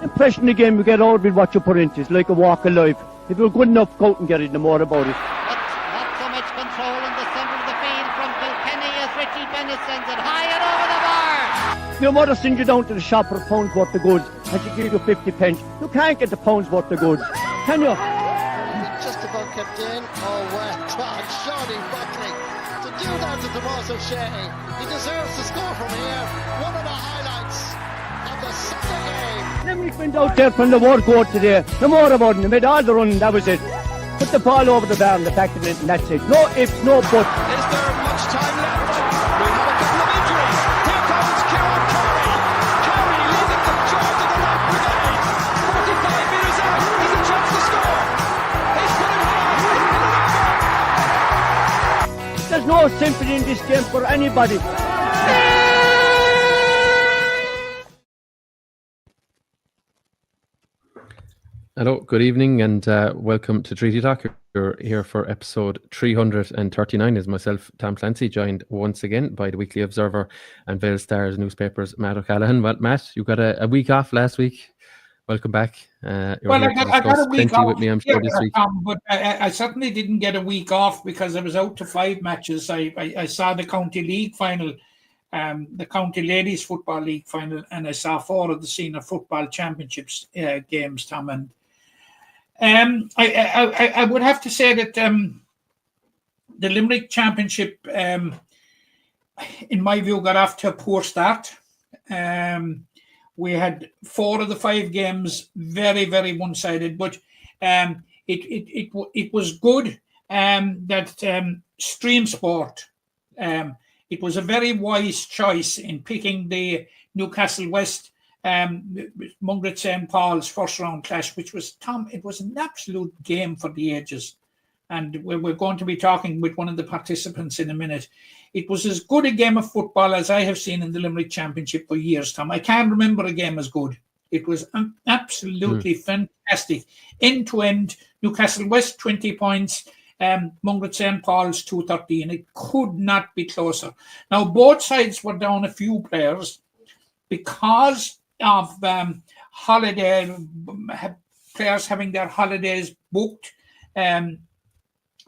The impression the game you get out with what you put into it. It's like a walk of life. If you're good enough, go out and get it, no more about it. Not so much control in the centre of the field from Kilkenny as Richie Bennett sends it high and over the bar. Your mother sends you down to the shop for a pound's worth of goods and she gives you 50 pence. You can't get the pound's worth of goods, can you? Just about kept in. Oh, well done, Shawnee Buckley. To do that to Tomas O'Shea, he deserves to score from here. One of the highlights of the Sunday game. Limerick went out there from the word go today. No more about it. They made all the running, that was it. Put the ball over the bar and the back of it, and that's it. No ifs, no buts. Is there much time left? We have a couple of injuries. Here comes Kieran Carey. Carey leading the charge of the right brigade. 45 metres out. He's a chance to score. He's put it high. There's no sympathy in this game for anybody. Hello, good evening, and welcome to Treaty Talk. You're here for episode 339. Is myself, Tom Clancy, joined once again by the Weekly Observer and Vale Stars newspapers, Matt O'Callaghan. Well, Matt, you got a week off last week. Welcome back. I got a week off with me, I'm sure, this week. But I certainly didn't get a week off because I was out to 5 matches. I saw the County League final, the County Ladies Football League final, and I saw 4 of the Senior Football Championships games, Tom. And I would have to say that the Limerick Championship, in my view, got off to a poor start. We had 4 of the 5 games very, very one-sided, but it was good that Stream Sport, it was a very wise choice in picking the Newcastle West Mungret St. Paul's first round clash, which was, Tom, it was an absolute game for the ages. And we're going to be talking with one of the participants in a minute. It was as good a game of football as I have seen in the Limerick Championship for years, Tom. I can't remember a game as good. It was absolutely fantastic. End to end, Newcastle West 20 points, Mungret St. Paul's 213. It could not be closer. Now, both sides were down a few players because of holiday players having their holidays booked,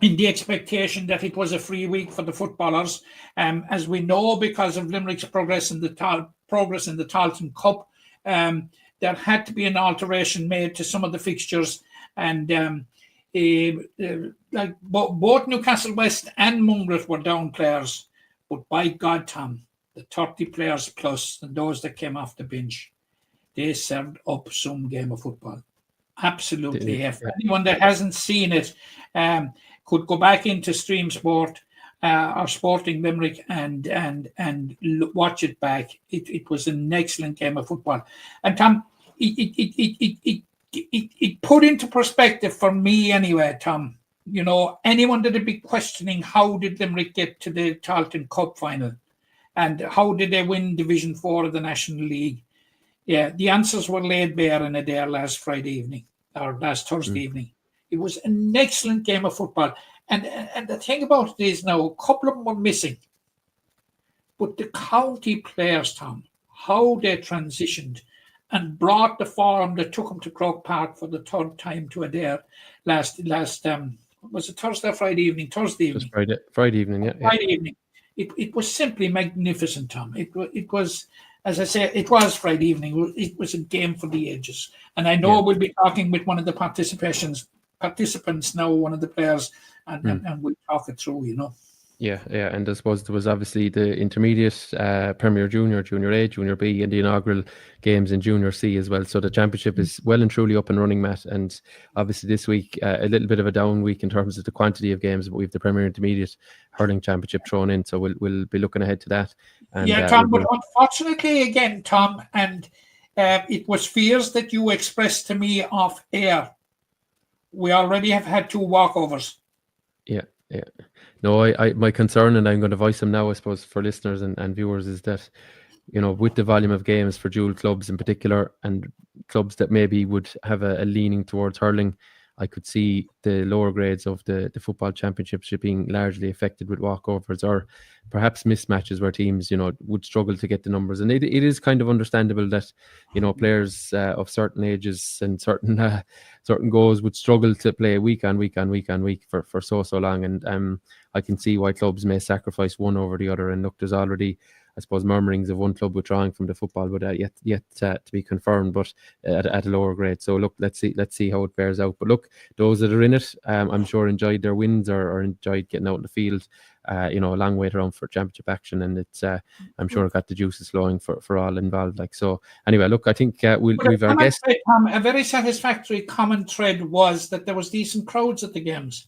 in the expectation that it was a free week for the footballers. As we know, because of Limerick's progress in the Tailteann Cup, there had to be an alteration made to some of the fixtures, and like both Newcastle West and Mungret were down players, but by God, Tom, the 30 players plus and those that came off the bench, they served up some game of football. Absolutely. If anyone that hasn't seen it could go back into Stream Sport or Sporting Limerick and watch it back. It was an excellent game of football. And Tom, it put into perspective for me anyway, Tom. You know, anyone that would be questioning how did Limerick get to the Tailteann Cup final and how did they win Division 4 of the National League? Yeah, the answers were laid bare in a day last Friday evening or last Thursday evening. It was an excellent game of football. And the thing about it is now, a couple of them were missing. But the county players, Tom, how they transitioned and brought the form that took them to Croke Park for the 3rd time to Adair last was it Thursday or Friday evening? Thursday evening. Friday evening, yeah. Friday evening. It was simply magnificent, Tom. It was, as I say, it was Friday evening. It was a game for the ages. And I know we'll be talking with one of the participants now, one of the players, and we'll talk it through, you know. Yeah, and I suppose there was obviously the intermediate, Premier Junior, Junior A, Junior B, and the inaugural games in Junior C as well. So the championship is well and truly up and running, Matt. And obviously this week, a little bit of a down week in terms of the quantity of games, but we have the Premier Intermediate Hurling Championship thrown in. So we'll be looking ahead to that. And, Tom, but unfortunately again, Tom, and it was fears that you expressed to me off air. We already have had 2 walkovers. Yeah. No, I my concern, and I'm going to voice them now, I suppose, for listeners and viewers, is that, you know, with the volume of games for dual clubs in particular, and clubs that maybe would have a leaning towards hurling, I could see the lower grades of the football championship being largely affected with walkovers or perhaps mismatches where teams, would struggle to get the numbers. And it is kind of understandable that, players of certain ages and certain goals would struggle to play week on week for so long. And I can see why clubs may sacrifice one over the other. And look, there's already, I suppose, murmurings of one club withdrawing from the football, but yet to be confirmed, but at a lower grade. So look, let's see how it bears out. But look, those that are in it, I'm sure enjoyed their wins or enjoyed getting out in the field. A long way around for championship action, and it's I'm sure it got the juices flowing for all involved. So anyway, look, I think we've our guest. A very satisfactory common thread was that there was decent crowds at the games.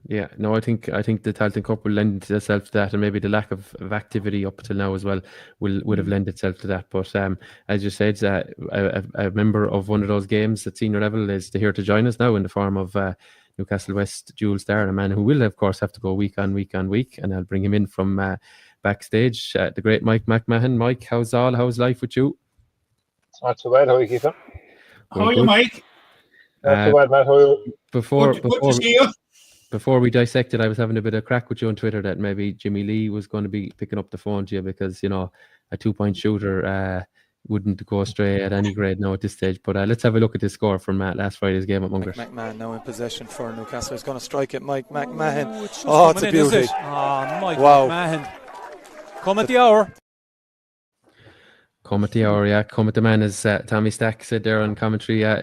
Yeah, no, I think the Tailteann Cup will lend itself to that, and maybe the lack of activity up till now as well would have lent itself to that. But as you said, a member of one of those games at senior level is here to join us now in the form of Newcastle West dual star, and a man who will of course have to go week on week, and I'll bring him in from backstage, the great Mike McMahon. Mike, how's life with you? It's not too bad. How are you keeping? How are you, Mike? Not too bad, Matt. How are you? Good to see you. Before we dissected, I was having a bit of crack with you on Twitter that maybe Jimmy Lee was going to be picking up the phone to you because, a 2-point shooter wouldn't go astray at any grade now at this stage. But let's have a look at the score from last Friday's game at Mungret. Mike McMahon now in possession for Newcastle. He's going to strike it. Mike McMahon. It's a beauty. Mike McMahon. Come at the hour. Come at the hour, yeah. Come at the man, as Tommy Stack said there on commentary. I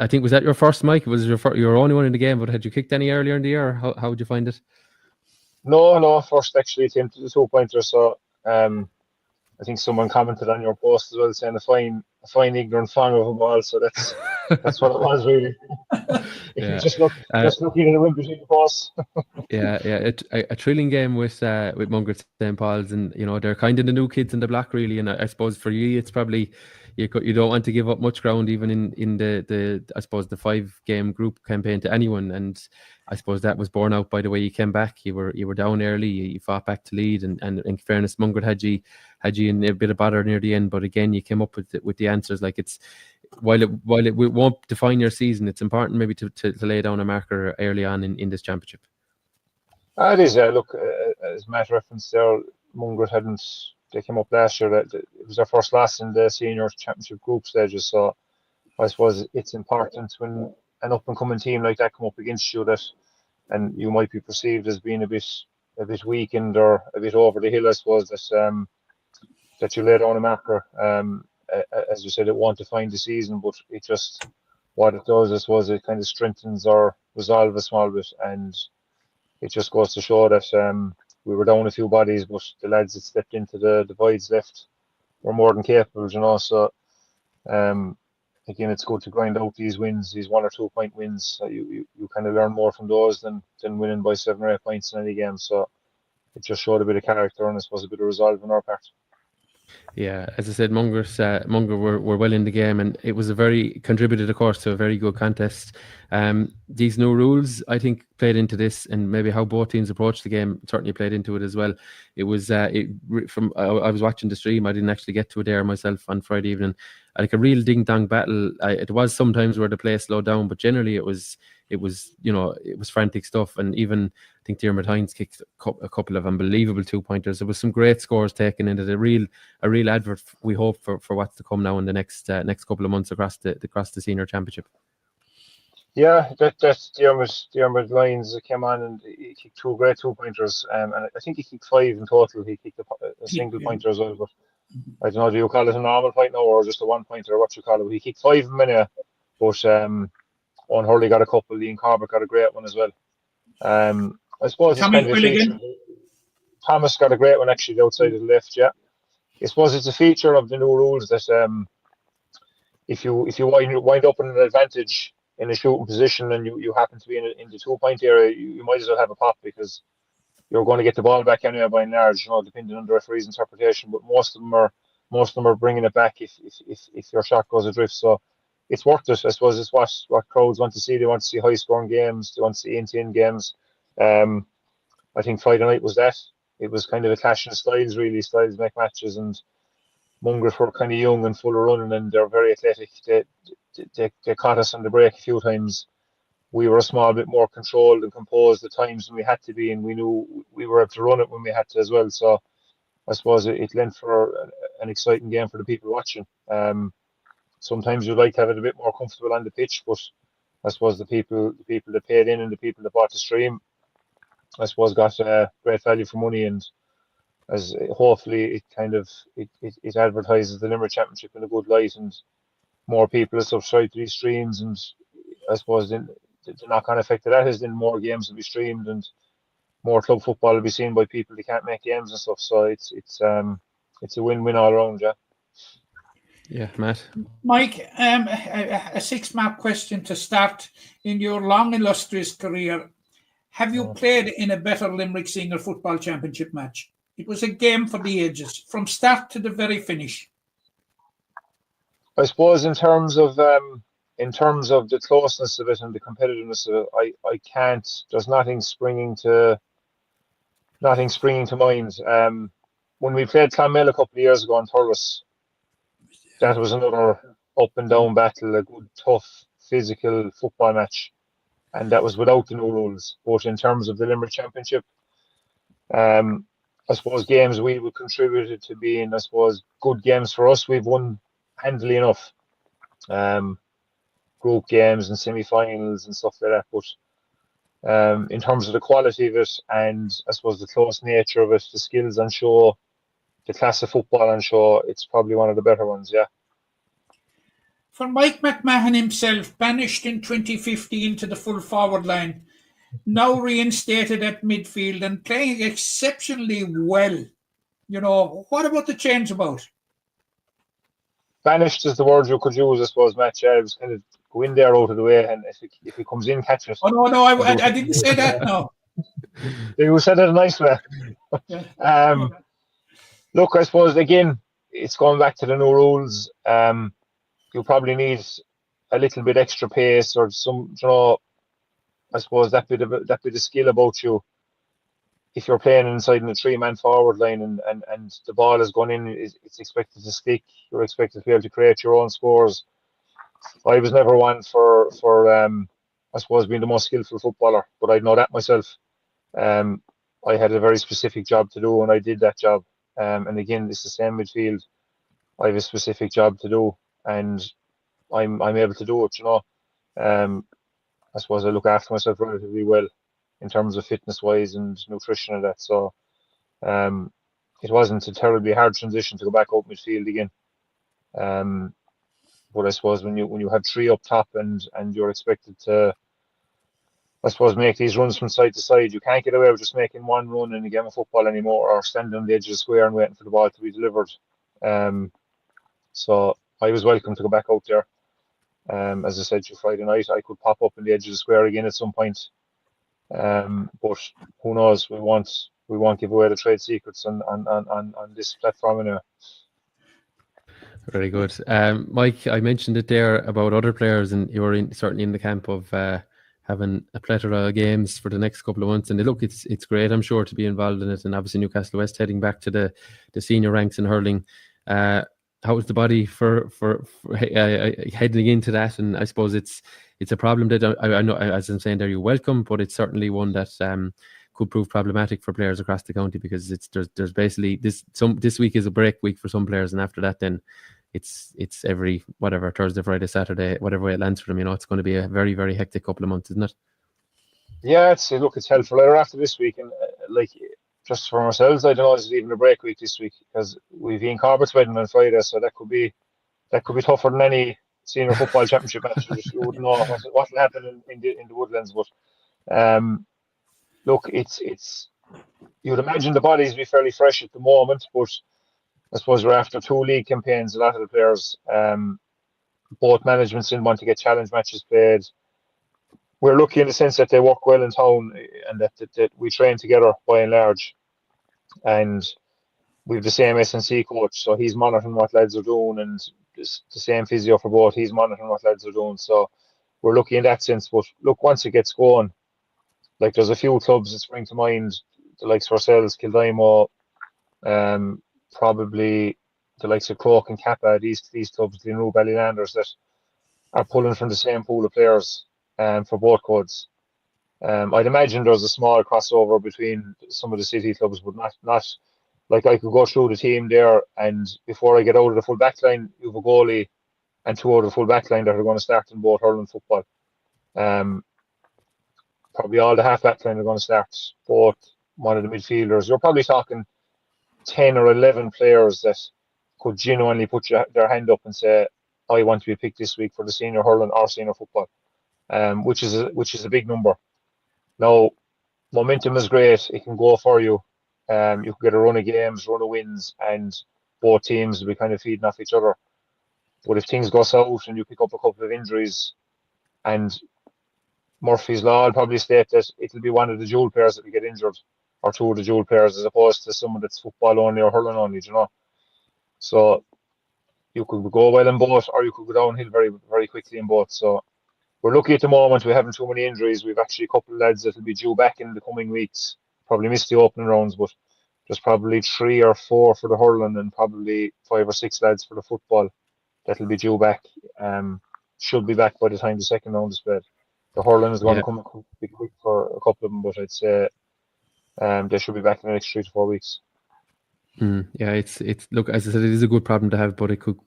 think, was that your first, Mike? It was your only one in the game, but had you kicked any earlier in the year? How would you find it? No, first actually attempted the 2-pointer. So I think someone commented on your post as well, saying a fine ignorant fan of a ball. So that's what it was really. Yeah. just looking at the rim between the posts. yeah. A thrilling game with Mungret St. Paul's, and they're kind of the new kids in the block really. And I suppose for you, it's probably you don't want to give up much ground even in the I suppose the 5-game group campaign to anyone. And I suppose that was borne out by the way you came back. You were down early, you fought back to lead, and in fairness, Mungret had you in a bit of bother near the end, but again you came up with the answers. Like, it's while it won't define your season, it's important maybe to lay down a marker early on in this championship. It is. Look, as Matt referenced there, Mungret they came up last year. It was their first loss in the senior championship group stages. So I suppose it's important when an up and coming team like that come up against you, and you might be perceived as being a bit weakened or a bit over the hill. I suppose that you lay down a marker. As you said, it won't define the season, but it just, what it does, I suppose, it kind of strengthens our resolve a small bit, and it just goes to show that we were down a few bodies, but the lads that stepped into the voids left were more than capable, So again, it's good to grind out these wins, these 1 or 2 point wins. You kind of learn more from those than winning by 7 or 8 points in any game. So it just showed a bit of character and I suppose a bit of resolve on our part. Yeah, as I said, Mungret were well in the game, and it was contributed, of course, to a very good contest. These new rules, I think, played into this, and maybe how both teams approached the game certainly played into it as well. It was I was watching the stream. I didn't actually get to it there myself on Friday evening. Like a real ding dong battle. It was sometimes where the play slowed down, but generally it was frantic stuff. And even I think Diarmuid Hines kicked a couple of unbelievable 2-pointers. There was some great scores taken into a real advert, we hope, for what's to come now in the next couple of months across the senior championship. Yeah, that's Diarmuid Hines came on and he kicked 2 great 2-pointers, and I think he kicked 5 in total. He kicked a single pointer as well, but I don't know, do you call it a normal point now or just a 1-pointer, or what you call it? He kicked 5 in minute, but Owen Hurley got a couple, Ian Corbett got a great one as well. I suppose it's kind of a feature. Thomas got a great one actually outside of the left, yeah. I suppose it's a feature of the new rules that if you wind up in an advantage in a shooting position and you happen to be in the 2-point area, you might as well have a pop, because you're going to get the ball back anyway by and large, depending on the referee's interpretation. But most of them are bringing it back if your shot goes adrift. So it's worth it. I suppose it's what crowds want to see. They want to see high scoring games. They want to see end-to-end games. I think Friday night was that. It was kind of a clash in styles, really. Styles make matches, and Mungret were kind of young and full of running, and they're very athletic. They caught us on the break a few times. we were a small bit more controlled and composed at times than we had to be, and we knew we were able to run it when we had to as well. So I suppose it lent for an exciting game for the people watching. Sometimes you'd like to have it a bit more comfortable on the pitch, but I suppose the people that paid in and the people that bought the stream, I suppose, got great value for money, and as hopefully it advertises the Limerick Championship in a good light, and more people will subscribe to these streams, and I suppose then the knock-on effect of that is then more games will be streamed and more club football will be seen by people that can't make games and stuff. So it's a win-win all around, yeah. Yeah, Matt. Mike, a six-mark question to start. In your long, illustrious career, have you played in a better Limerick Senior Football Championship match? It was a game for the ages, from start to the very finish. I suppose in terms of the closeness of it and the competitiveness of it, I can't. There's nothing springing to mind. When we played Clonmel a couple of years ago in Thurles, that was another up and down battle, a good, tough, physical football match, and that was without the new rules. But in terms of the Limerick Championship, I suppose games we would contribute to being, I suppose, good games for us. We've won handily enough, group games and semi-finals and stuff like that. But in terms of the quality of it and I suppose the close nature of it, the skills on show, the class of football on show, it's probably one of the better ones, yeah. For Mike McMahon himself, banished in 2015 to the full forward line, now reinstated at midfield and playing exceptionally well. You know, what about the change about? Banished is the word you could use, I suppose, Matt. Yeah, it was kind of go in there out of the way, and if he comes in, catch it. Oh, no, I didn't say that, no. You said it a nice way. Yeah. Look, I suppose, again, it's going back to the new rules. You probably need a little bit extra pace or some, you know, I suppose that bit of skill about you. If you're playing inside in a 3-man forward line and the ball has gone in, it's expected to stick. You're expected to be able to create your own scores. I was never one for I suppose being the most skillful footballer, but I know that myself. I had a very specific job to do, and I did that job. And again, it's the same midfield. I have a specific job to do, and I'm able to do it. You know, I suppose I look after myself relatively well in terms of fitness wise and nutrition and that. So it wasn't a terribly hard transition to go back up midfield again. But I suppose when you have 3 up top and you're expected to, I suppose, make these runs from side to side, you can't get away with just making one run in a game of football anymore, or standing on the edge of the square and waiting for the ball to be delivered. So I was welcome to go back out there. As I said to you Friday night, I could pop up in the edge of the square again at some point. But who knows? We won't give away the trade secrets on this platform anyway. Very good. Mike, I mentioned it there about other players, and you were certainly in the camp of having a plethora of games for the next couple of months. And look, it's great, I'm sure, to be involved in it. And obviously Newcastle West heading back to the senior ranks in hurling. How is the body for heading into that? And I suppose it's a problem that I know, as I'm saying there, you're welcome, but it's certainly one that could prove problematic for players across the county, because there's basically this week is a break week for some players, and after that then it's every whatever Thursday, Friday, Saturday, whatever way it lands for them. You know, it's going to be a very, very hectic couple of months, isn't it? Yeah, it's helpful. After this week, and like just for ourselves, I don't know, is it even a break week this week, because we've Ian Corbett's wedding on Friday, so that could be tougher than any senior football championship match. You wouldn't know what will happen in the Woodlands, but look, it's you'd imagine the bodies be fairly fresh at the moment, but I suppose we're after 2 league campaigns. A lot of the players, both managements didn't want to get challenge matches played. We're lucky in the sense that they work well in town, and that we train together by and large, and we have the same SNC coach, so he's monitoring what lads are doing, and the same physio for both, he's monitoring what lads are doing. So we're lucky in that sense. But look, once it gets going, like there's a few clubs that spring to mind, the likes of ourselves, Kildimo, probably the likes of Cork and Kappa, these clubs, the new Ballylanders, that are pulling from the same pool of players. for both codes. I'd imagine there's a small crossover between some of the city clubs, but not like I could go through the team there, and before I get out of the full back line, you have a goalie and two out of the full back line that are going to start in both hurling football. Probably all the half back line are going to start, both one of the midfielders. You're probably talking 10 or 11 players that could genuinely put their hand up and say, I want to be picked this week for the senior hurling or senior football, which is a big number. Now, momentum is great. It can go for you. You can get a run of games, run of wins, and both teams will be kind of feeding off each other. But if things go south and you pick up a couple of injuries, and Murphy's Law will probably state that it'll be one of the dual players that will get injured, or two of the dual players, as opposed to someone that's football only or hurling only, you know. So you could go well in both, or you could go downhill very, very quickly in both. So we're lucky at the moment. We haven't too many injuries. We've actually a couple of lads that will be due back in the coming weeks. Probably missed the opening rounds, but there's probably 3 or 4 for the hurling and probably 5 or 6 lads for the football that'll be due back. Should be back by the time the second round is played. The hurling is going to come be quick for a couple of them, but I'd say they should be back in the next 3 to 4 weeks. Yeah, it's look, as I said, it is a good problem to have, but it could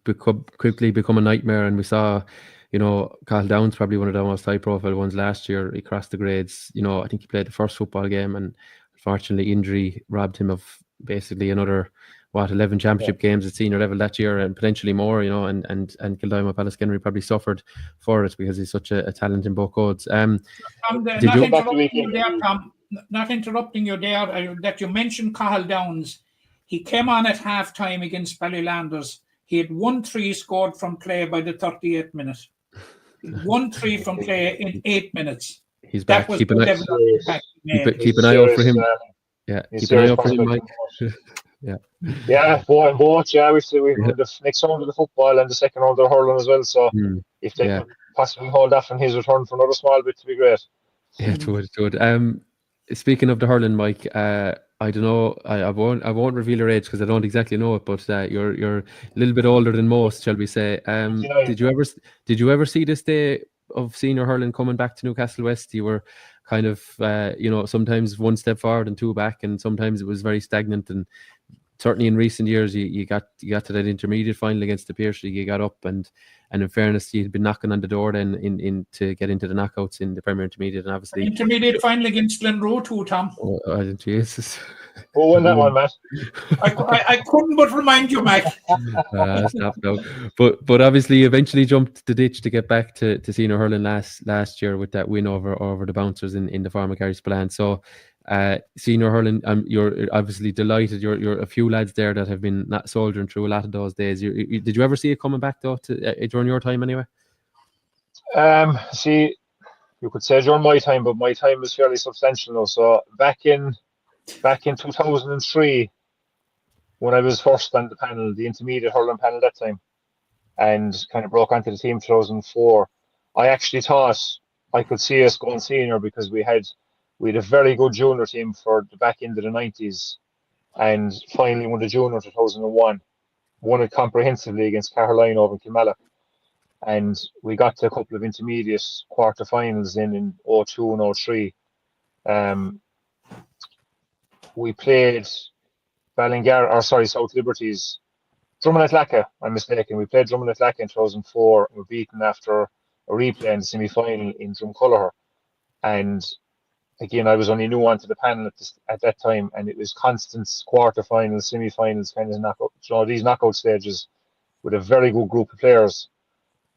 quickly become a nightmare. And we saw, you know, Carl Downs, probably one of the most high-profile ones last year. He crossed the grades. You know, I think he played the first football game, and unfortunately, injury robbed him of basically another 11 championship games at senior level that year, and potentially more. You know, and Kildimo Pallaskenry probably suffered for it because he's such a talent in both codes. Not interrupting you there, that you mentioned Cathal Downs. He came on at half time against Ballylanders. He had 1-3 scored from play by the 38th minute. 1-3 from play in 8 minutes. He's back. Keep an eye out for him. Yeah, keep an eye out for him, Mike. Both. Yeah, we the next round of the football and the second round of the hurling as well. So if they could possibly hold off on his return for another small bit, to be great. Yeah, it would. Speaking of the hurling, Mike, I don't know. I won't reveal your age because I don't exactly know it. But you're a little bit older than most, shall we say? Did you ever see this day of senior hurling coming back to Newcastle West? You were kind of sometimes one step forward and 2 back, and sometimes it was very stagnant. And certainly in recent years, you got to that intermediate final against the Pearse. You got up, and in fairness, you'd been knocking on the door then in to get into the knockouts in the Premier Intermediate, and obviously intermediate final against Glenroe too, Tom. Oh, Jesus! Who won that one, Matt? I couldn't but remind you, Mike. Stop now. But obviously, you eventually jumped the ditch to get back to senior hurling last year with that win over the Bouncers in the Farmer Gary Spillane. So. Senior hurling, you're obviously delighted. You're a few lads there that have been not soldiering through a lot of those days. Did you ever see it coming back though during your time anyway? See, you could say during my time, but my time was fairly substantial now. So back in 2003, when I was first on the panel, the intermediate hurling panel that time, and kind of broke onto the team 2004, I actually thought I could see us going senior because we had a very good junior team for the back end of the 90s, and finally won the junior 2001, won it comprehensively against Caroline over in Kilmallock, and we got to a couple of intermediate quarterfinals in 02 and 03. We played South Liberties, Drummond Atlacca, I'm mistaken. We played Drummond Atlacca in 2004 and were beaten after a replay in the semi-final in Drumculloher. And again, I was only new onto the panel at that time, and it was constant quarterfinals, semi-finals, kind of knockout, these knockout stages with a very good group of players.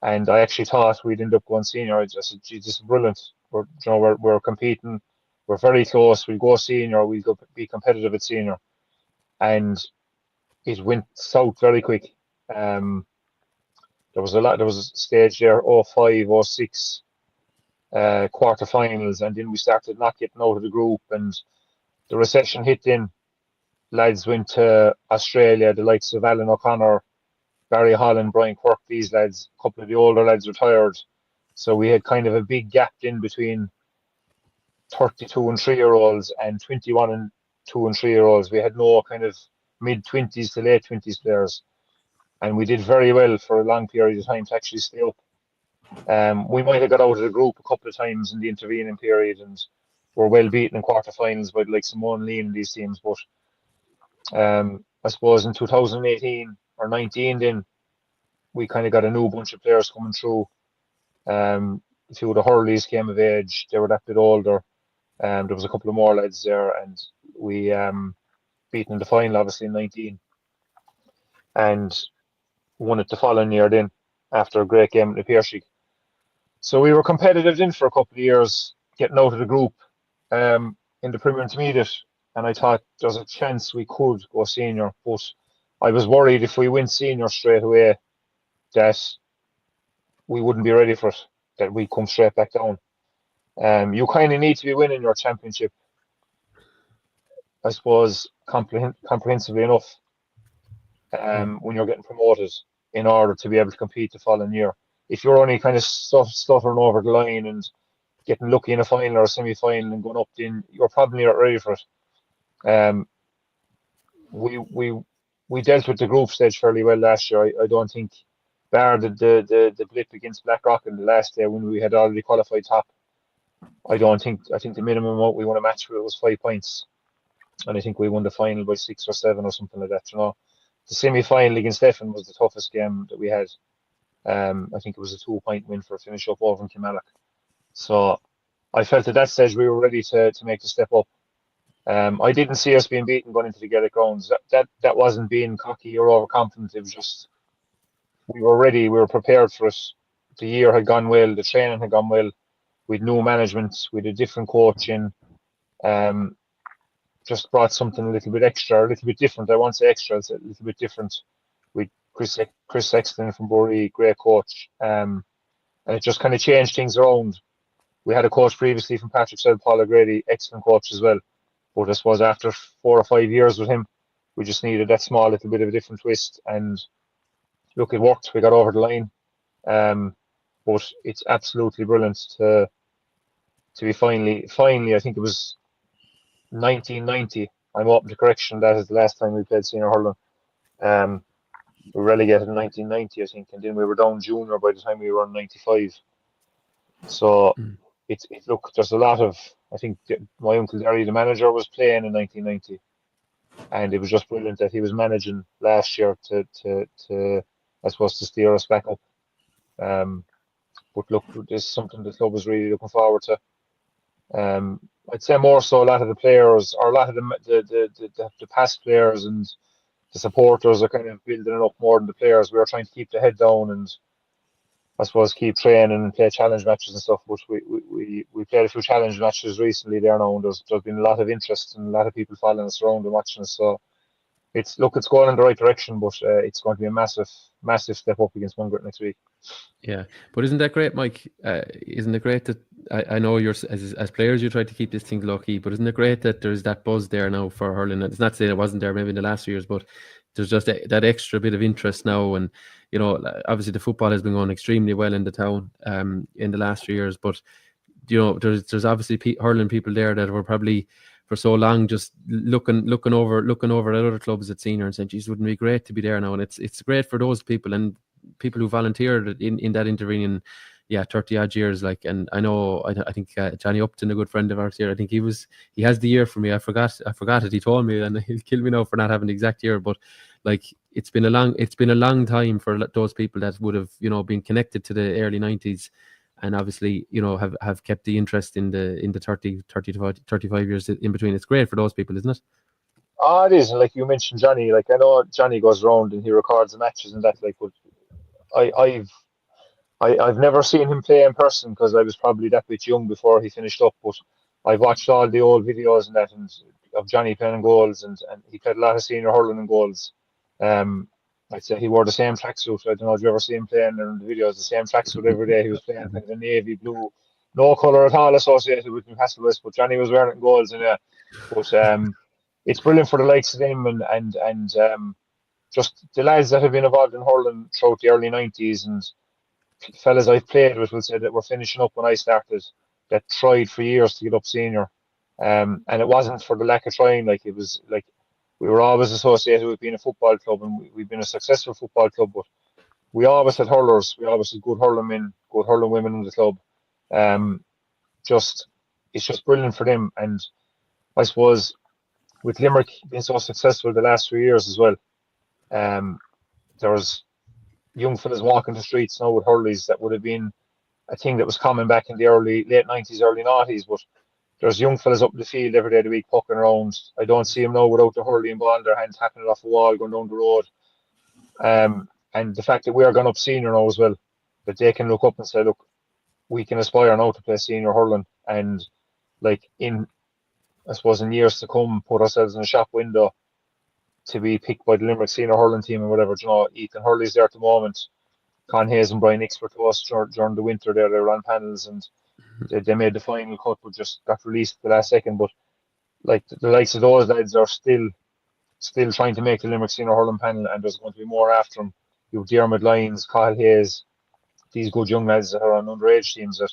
And I actually thought we'd end up going senior. I just said, "Gee, this is brilliant. We're competing. We're very close. We'll go senior. We'll be competitive at senior." And it went south very quick. There was a stage there, 05, 06. Quarterfinals, and then we started not getting out of the group, and the recession hit in. Lads went to Australia, the likes of Alan O'Connor, Barry Holland, Brian Quirk, these lads, a couple of the older lads retired. So we had kind of a big gap in between 32 and 3-year-olds and 21 and 2 and 3-year-olds. We had no kind of mid-20s to late 20s players. And we did very well for a long period of time to actually stay up. We might have got out of the group a couple of times in the intervening period and were well beaten in quarterfinals by like Simone Lee and these teams. But I suppose in 2018 or 19, then we kind of got a new bunch of players coming through. A few of the Hurleys came of age. They were that bit older. There was a couple of more lads there, and we beaten in the final, obviously, in 19. And won it the following year then, after a great game in the Piercy. So we were competitive then for a couple of years, getting out of the group in the Premier Intermediate. And I thought there's a chance we could go senior. But I was worried if we went senior straight away that we wouldn't be ready for it, that we'd come straight back down. You kind of need to be winning your championship, I suppose, comprehensively enough when you're getting promoted in order to be able to compete the following year. If you're only kind of stuttering over the line and getting lucky in a final or a semi-final and going up, then you're probably not ready for it. We dealt with the group stage fairly well last year. I don't think, bar the blip against Blackrock in the last day when we had already qualified top, I think the minimum amount we won a match with was 5 points. And I think we won the final by 6 or 7 or something like that, The semi-final against Stephen was the toughest game that we had. I think it was a 2-point win for a finish up over in Kilmallock. So I felt at that stage we were ready to make the step up. I didn't see us being beaten going into the Gaelic grounds. That wasn't being cocky or overconfident. It was just we were ready. We were prepared for it. The year had gone well. The training had gone well. We'd new management. We'd a different coaching. Just brought something a little bit extra, a little bit different. I won't say extra. It's a little bit different. With Chris Sexton from Bury, great coach. And it just kind of changed things around. We had a coach previously from Patrick said, Paul O'Grady, excellent coach as well. But I suppose after 4 or 5 years with him, we just needed that small little bit of a different twist. And look, it worked. We got over the line. But it's absolutely brilliant to be finally, I think it was 1990. I'm open to correction. That is the last time we played senior hurling. We were relegated in 1990, I think, and then we were down junior by the time we were in 95. So look, there's a lot of, I think my uncle Derry, the manager, was playing in 1990, and it was just brilliant that he was managing last year to I suppose to steer us back up. But look, this is something the club is really looking forward to. I'd say more so a lot of the players, or a lot of the past players and the supporters are kind of building it up more than the players. We are trying to keep the head down and I suppose keep training and play challenge matches and stuff. But we played a few challenge matches recently there now, and there's been a lot of interest and a lot of people following us around and watching us. So it's going in the right direction, but it's going to be a massive step up against Mungret next week. Yeah, but isn't that great, Mike? Isn't it great that I know you're as players you try to keep this thing low key, but isn't it great that there's that buzz there now for hurling? It's not saying it wasn't there maybe in the last few years, but there's just that extra bit of interest now, and obviously the football has been going extremely well in the town in the last few years, but there's obviously hurling people there that were probably for so long just looking over at other clubs at senior and saying, geez, wouldn't it be great to be there now? And it's great for those people and people who volunteered in that intervening 30 odd years. Like, and I know I think Johnny Upton, a good friend of ours here, I think he has the year for me. I forgot it. He told me, and he'll kill me now for not having the exact year, but like it's been a long time for those people that would have been connected to the early 90s. And obviously, have kept the interest in the 30 to 35 years in between. It's great for those people, isn't it? Oh, it is. And like you mentioned, Johnny, like I know Johnny goes around and he records the matches and that. Like, but I've never seen him play in person because I was probably that bit young before he finished up. But I've watched all the old videos and that, and of Johnny playing goals, and he played a lot of senior hurling and goals. I'd say he wore the same tracksuit. I don't know if you ever see him playing in the videos, the same tracksuit every day. He was playing kind of a navy blue, no colour at all associated with Newcastle West, but Johnny was wearing goals in there. But it's brilliant for the likes of him and just the lads that have been involved in hurling throughout the early 90s, and fellas I've played with will say that we're finishing up when I started, that tried for years to get up senior. And it wasn't for the lack of trying. Like, it was like, we were always associated with being a football club, and we've been a successful football club, but we always had hurlers. We always had good hurling men good hurling women in the club. It's just brilliant for them. And I suppose with Limerick being so successful the last 3 years as well, there was young fellas walking the streets now with hurleys. That would have been a thing that was common back in the late 90s, early 90s. But there's young fellas up in the field every day of the week poking around. I don't see them now without the hurley and ball in their hands, tapping it off a wall, going down the road. And the fact that we are going up senior now as well, that they can look up and say, look, we can aspire now to play senior hurling, and like I suppose in years to come, put ourselves in a shop window to be picked by the Limerick senior hurling team and whatever. You know, Ethan Hurley's there at the moment. Con Hayes and Brian Nix were to us during the winter there. They were on panels and they made the final cut, but just got released at the last second. But like the likes of those lads are still trying to make the Limerick senior hurling panel, and there's going to be more after them. You have Diarmid Lyons, Kyle Hayes, these good young lads that are on underage teams, that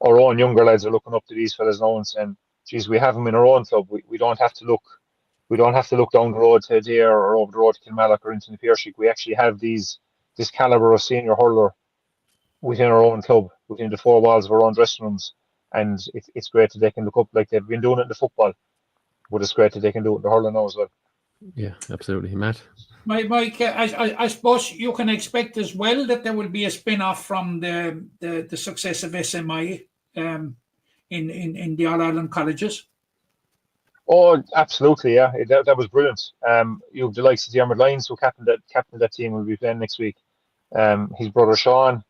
our own younger lads are looking up to these fellas now and saying, geez, we have them in our own club. We don't have to look down the road to Adair or over the road to Kilmallock or into the Piershik. We actually have this calibre of senior hurler within our own club, within the four walls of our own dressing rooms. And it's great that they can look up, like they've been doing it in the football, but it's great that they can do it in the hurling now as well. Yeah, absolutely. Matt? Mike, I suppose you can expect as well that there will be a spin-off from the success of SMI in the All-Ireland colleges. Oh, absolutely, yeah. That was brilliant. You have the likes of Diarmid Lyons, who captain that team, will be playing next week. His brother Sean,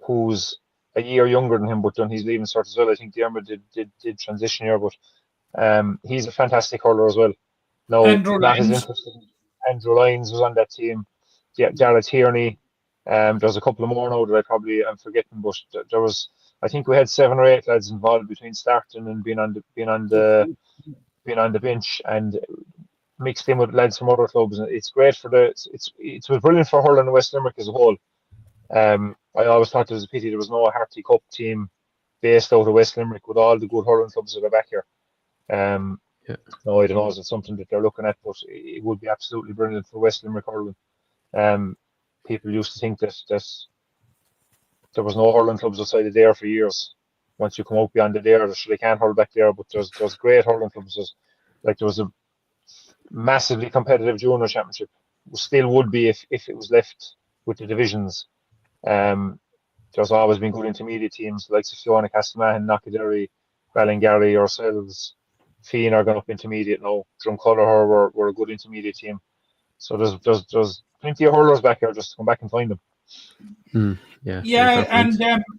who's a year younger than him, but done his leaving cert as well. I think Diarmid did transition here, but he's a fantastic hurler as well. No, Andrew not as Lyons. interesting. Andrew Lyons was on that team. Jared Tierney. There's a couple of more now that I'm forgetting, but there was, I think we had 7 or 8 lads involved between starting and being on the bench, and mixed in with lads from other clubs. And it's great for it was brilliant for hurling in West Limerick as a whole. I always thought it was a pity there was no Harty Cup team based out of West Limerick with all the good hurling clubs that are back here. No, I don't know, is it something that they're looking at, but it would be absolutely brilliant for West Limerick hurling. People used to think that there was no hurling clubs outside of there for years. Once you come out beyond the there, they can't hurl back there, but there's great hurling clubs. There was a massively competitive junior championship. Still would be if it was left with the divisions. There's always been good intermediate teams, like Fiona Castleman, Knockaderry, Ballingarry, ourselves. Fian are going up intermediate now. Drumcolor were a good intermediate team. So there's plenty of hurlers back here, just to come back and find them. Yeah, and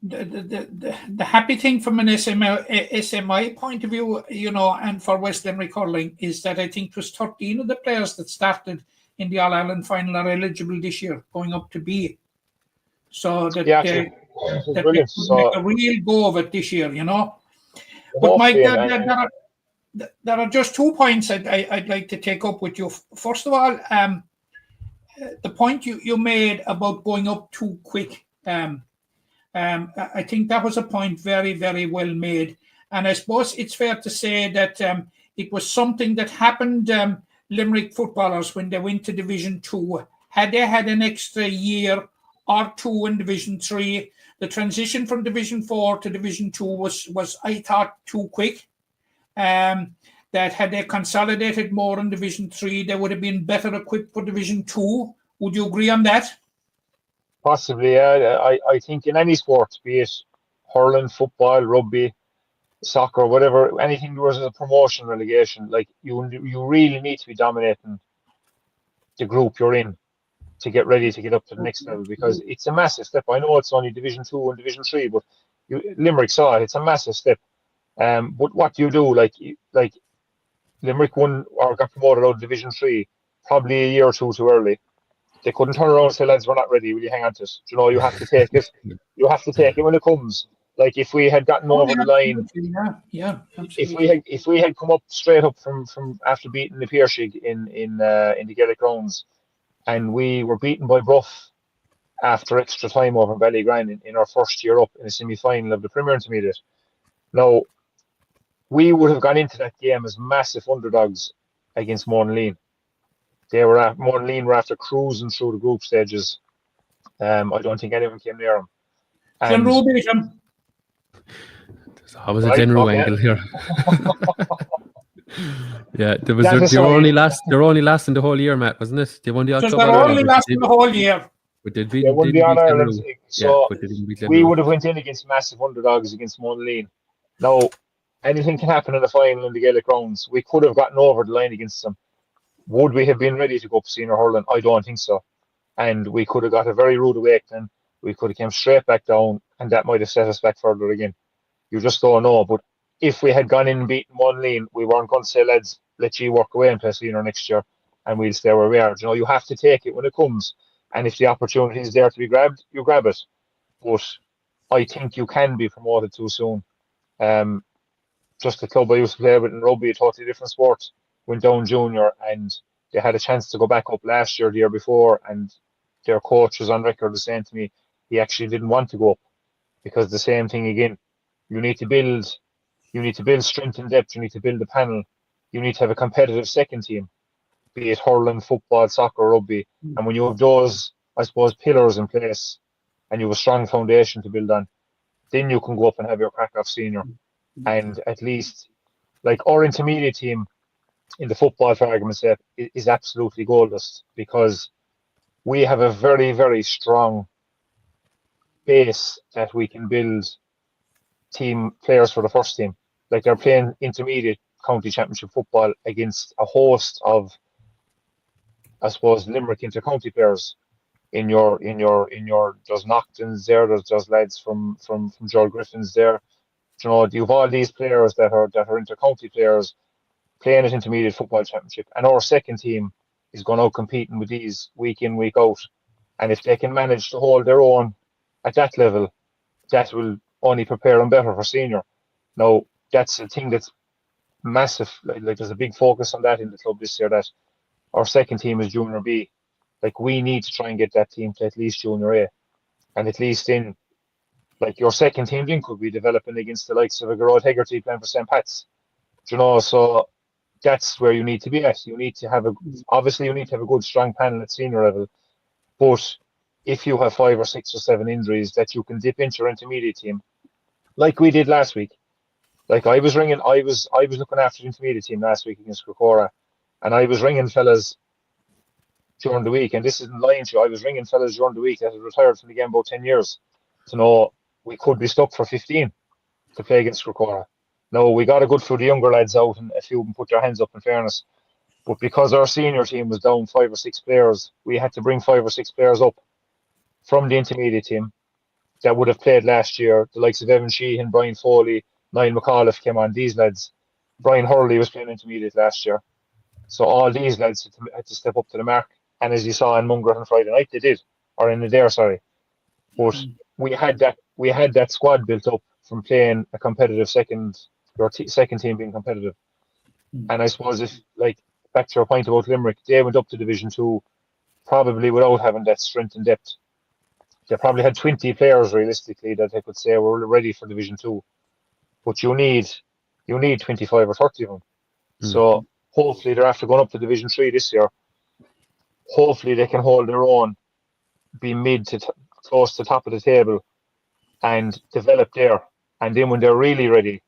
the happy thing from an SMI point of view, and for West Limerick hurling, is that I think it was 13 of the players that started in the All-Ireland final are eligible this year, going up to B. So that they make a real go of it this year, But Mike, there are just 2 points I'd like to take up with you. First of all, the point you made about going up too quick. I think that was a point very, very well made. And I suppose it's fair to say that it was something that happened, Limerick footballers, when they went to Division 2. Had they had an extra year or two in Division 3, the transition from Division 4 to Division 2 was I thought, too quick. That had they consolidated more in Division 3, they would have been better equipped for Division 2. Would you agree on that? Possibly, yeah. I think in any sport, be it hurling, football, rugby, soccer, whatever, anything there was a promotion, relegation, like you really need to be dominating the group you're in to get ready to get up to the next level, because it's a massive step. I know it's only Division 2 and Division 3, but Limerick saw it. It's a massive step. But what do you do? Like Limerick won or got promoted out of Division 3 probably a year or two too early. They couldn't turn around and say, lads, we're not ready. Will you hang on to us? You have to take it. You have to take it when it comes. Like if we had gotten over the line, if we had come up straight up from after beating the Piershig in the Gaelic rounds, and we were beaten by Bruff after extra time over Ballygrand in our first year up in a semi-final of the Premier Intermediate. Now, we would have gone into that game as massive underdogs against Monaleen. Monaleen were after cruising through the group stages. I don't think anyone came near them. And Glenroe beat them. There's always a Right, Glenroe okay. angle here. Yeah, they That were aside- only lasting the whole year, Matt, wasn't it? They won the Because October they're Ireland, only but lasting the whole year. they They didn't won the beat All-Ireland. Glenroe. So Yeah, but they didn't beat we Glenroe. would have went in against massive underdogs against Monaleen. Now, anything can happen in the final in the Gaelic rounds. We could have gotten over the line against them. Would we have been ready to go up senior hurling? I don't think so. And we could have got a very rude awakening. We could have came straight back down, and that might have set us back further again. You just don't know. But if we had gone in and beaten Monaleen, we weren't going to say, lads, let you work away and play senior next year, and we'll stay where we are. You know, you have to take it when it comes. And if the opportunity is there to be grabbed, you grab it. But I think you can be promoted too soon. Just the club I used to play with in rugby, a totally different sport, went down junior, and they had a chance to go back up last year, the year before, and their coach was on record as saying to me he actually didn't want to go up because the same thing again. You need to build strength and depth. You need to build a panel. You need to have a competitive second team, be it hurling, football, soccer, rugby. And when you have those, I suppose, pillars in place, and you have a strong foundation to build on, then you can go up and have your crack off senior. And at least, like our intermediate team in the football, for argument's sake, is absolutely gold dust because we have a very, very strong base that we can build team players for the first team. Like they're playing intermediate county championship football against a host of, I suppose, Limerick inter-county players. In your there's Noctons there, there's lads from Joel Griffin's there. You know, you have all these players that are inter-county players playing at intermediate football championship, and our second team is going out competing with these week in, week out. And if they can manage to hold their own at that level, that will only prepare them better for senior. Now, that's a thing that's massive. Like there's a big focus on that in the club this year, that our second team is Junior B. Like we need to try and get that team to at least Junior A. And at least in, like your second team then could be developing against the likes of a Gerard Hegarty playing for St. Pat's. You know, so that's where you need to be at. You need to have a good strong panel at senior level. But if you have 5 or 6 or 7 injuries that you can dip into your intermediate team, like we did last week. Like I was looking after the intermediate team last week against Crocora, and I was ringing fellas during the week, and this isn't lying to you, I was ringing fellas during the week that had retired from the game about 10 years to know we could be stuck for 15 to play against Crocora. No, we got a good few of the younger lads out, and a few of them put their hands up in fairness. But because our senior team was down 5 or 6 players, we had to bring 5 or 6 players up from the intermediate team that would have played last year. The likes of Evan Sheehan, Brian Foley, Niall McAuliffe came on, these lads. Brian Hurley was playing intermediate last year. So all these lads had to step up to the mark. And as you saw in Mungret on Friday night, they did. Or in the day, sorry. But we had that squad built up from playing a competitive second team being competitive. And I suppose if, like, back to your point about Limerick, they went up to Division 2 probably without having that strength and depth. They probably had 20 players realistically that they could say were ready for Division 2. But you need 25 or 30 of them. So hopefully they're after going up to Division 3 this year. Hopefully they can hold their own, be mid to close to the top of the table and develop there. And then when they're really ready,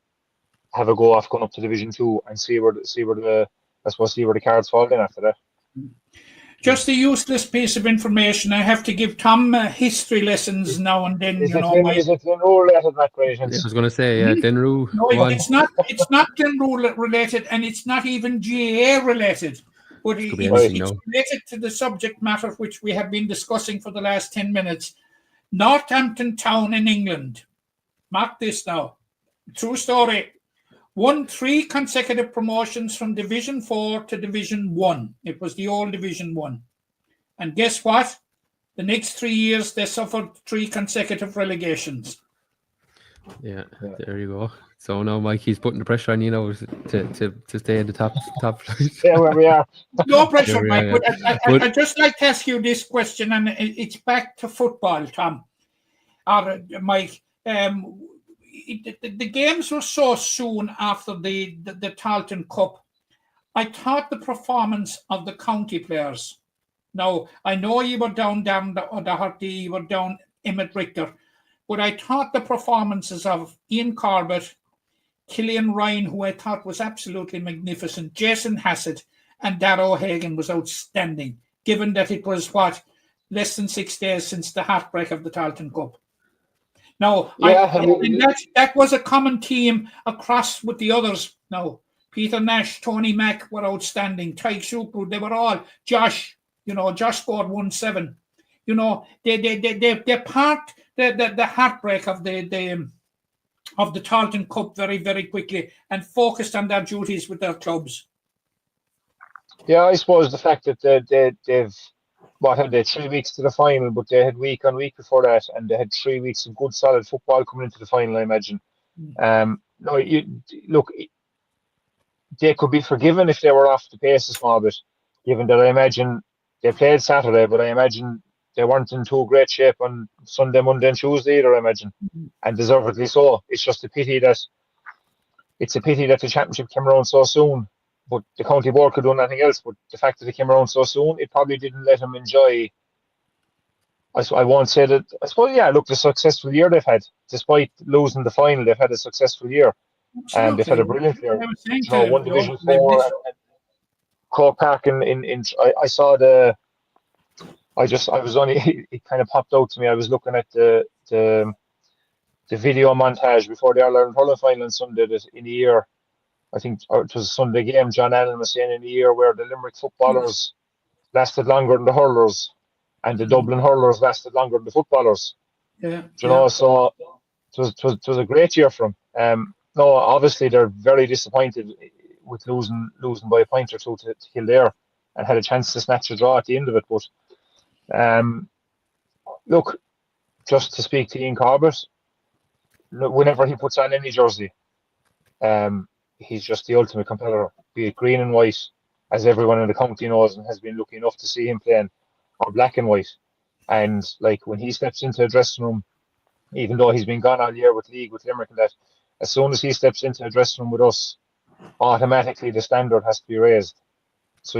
have a go off going up to Division 2 and see where the cards fall in after that. Just a useless piece of information. I have to give Tom history lessons now and then. Is it Glenroe related, Matt? I was going to say, Glenroe. No, it's not. It's not Glenroe related, and it's not even GAA related. But it's related to the subject matter which we have been discussing for the last 10 minutes. Northampton Town in England. Mark this now. True story. Won 3 consecutive promotions from Division 4 to Division 1. It was the old Division 1. And guess what? The next 3 years, they suffered 3 consecutive relegations. Yeah, there you go. So now Mikey's putting the pressure on you now to stay in the top flight. Yeah, where we are. No pressure, Mike. But I'd just like to ask you this question, and it's back to football, Tom. Or Mike. The games were so soon after the Talton Cup. I thought the performance of the county players. Now, I know you were down the Harty, you were down Emmett Richter, But I thought the performances of Ian Corbett, Killian Ryan, who I thought was absolutely magnificent, Jason Hassett, and Darragh O'Hagan was outstanding, given that it was, less than 6 days since the heartbreak of the Tarleton Cup. Now, that was a common theme across with the others. Now, Peter Nash, Tony Mack were outstanding. Tyke Shukru, they were all. Josh scored 1-7. They parked the heartbreak of the Tarleton Cup very, very quickly and focused on their duties with their clubs. Yeah, I suppose the fact that they've had they 3 weeks to the final, but they had week on week before that, and they had 3 weeks of good solid football coming into the final, I imagine. They could be forgiven if they were off the pace a small bit, given that I imagine they played Saturday, but I imagine they weren't in too great shape on Sunday, Monday, and Tuesday either, I imagine, and deservedly so. It's just a pity that the championship came around so soon. But the county board could do nothing else. But the fact that it came around so soon, it probably didn't let them enjoy. I won't say that. I suppose, look, the successful year they've had, despite losing the final, they've had a successful year, and they've had a brilliant year. One Division 4, and Cork Park I saw the. I was only. It kind of popped out to me. I was looking at the video montage before the All-Ireland hurling final on Sunday. That in the year, I think it was a Sunday game, John Allen was saying, in the year where the Limerick footballers lasted longer than the hurlers, and the Dublin hurlers lasted longer than the footballers. So it was a great year for them. No, obviously they're very disappointed with losing by a point or two to Kildare, and had a chance to snatch a draw at the end of it. But look, just to speak to Ian Corbett, whenever he puts on any jersey, he's just the ultimate competitor, be it green and white, as everyone in the county knows and has been lucky enough to see him playing, or black and white. And like when he steps into a dressing room, even though he's been gone all year with League, with Limerick and that, as soon as he steps into a dressing room with us, automatically the standard has to be raised. So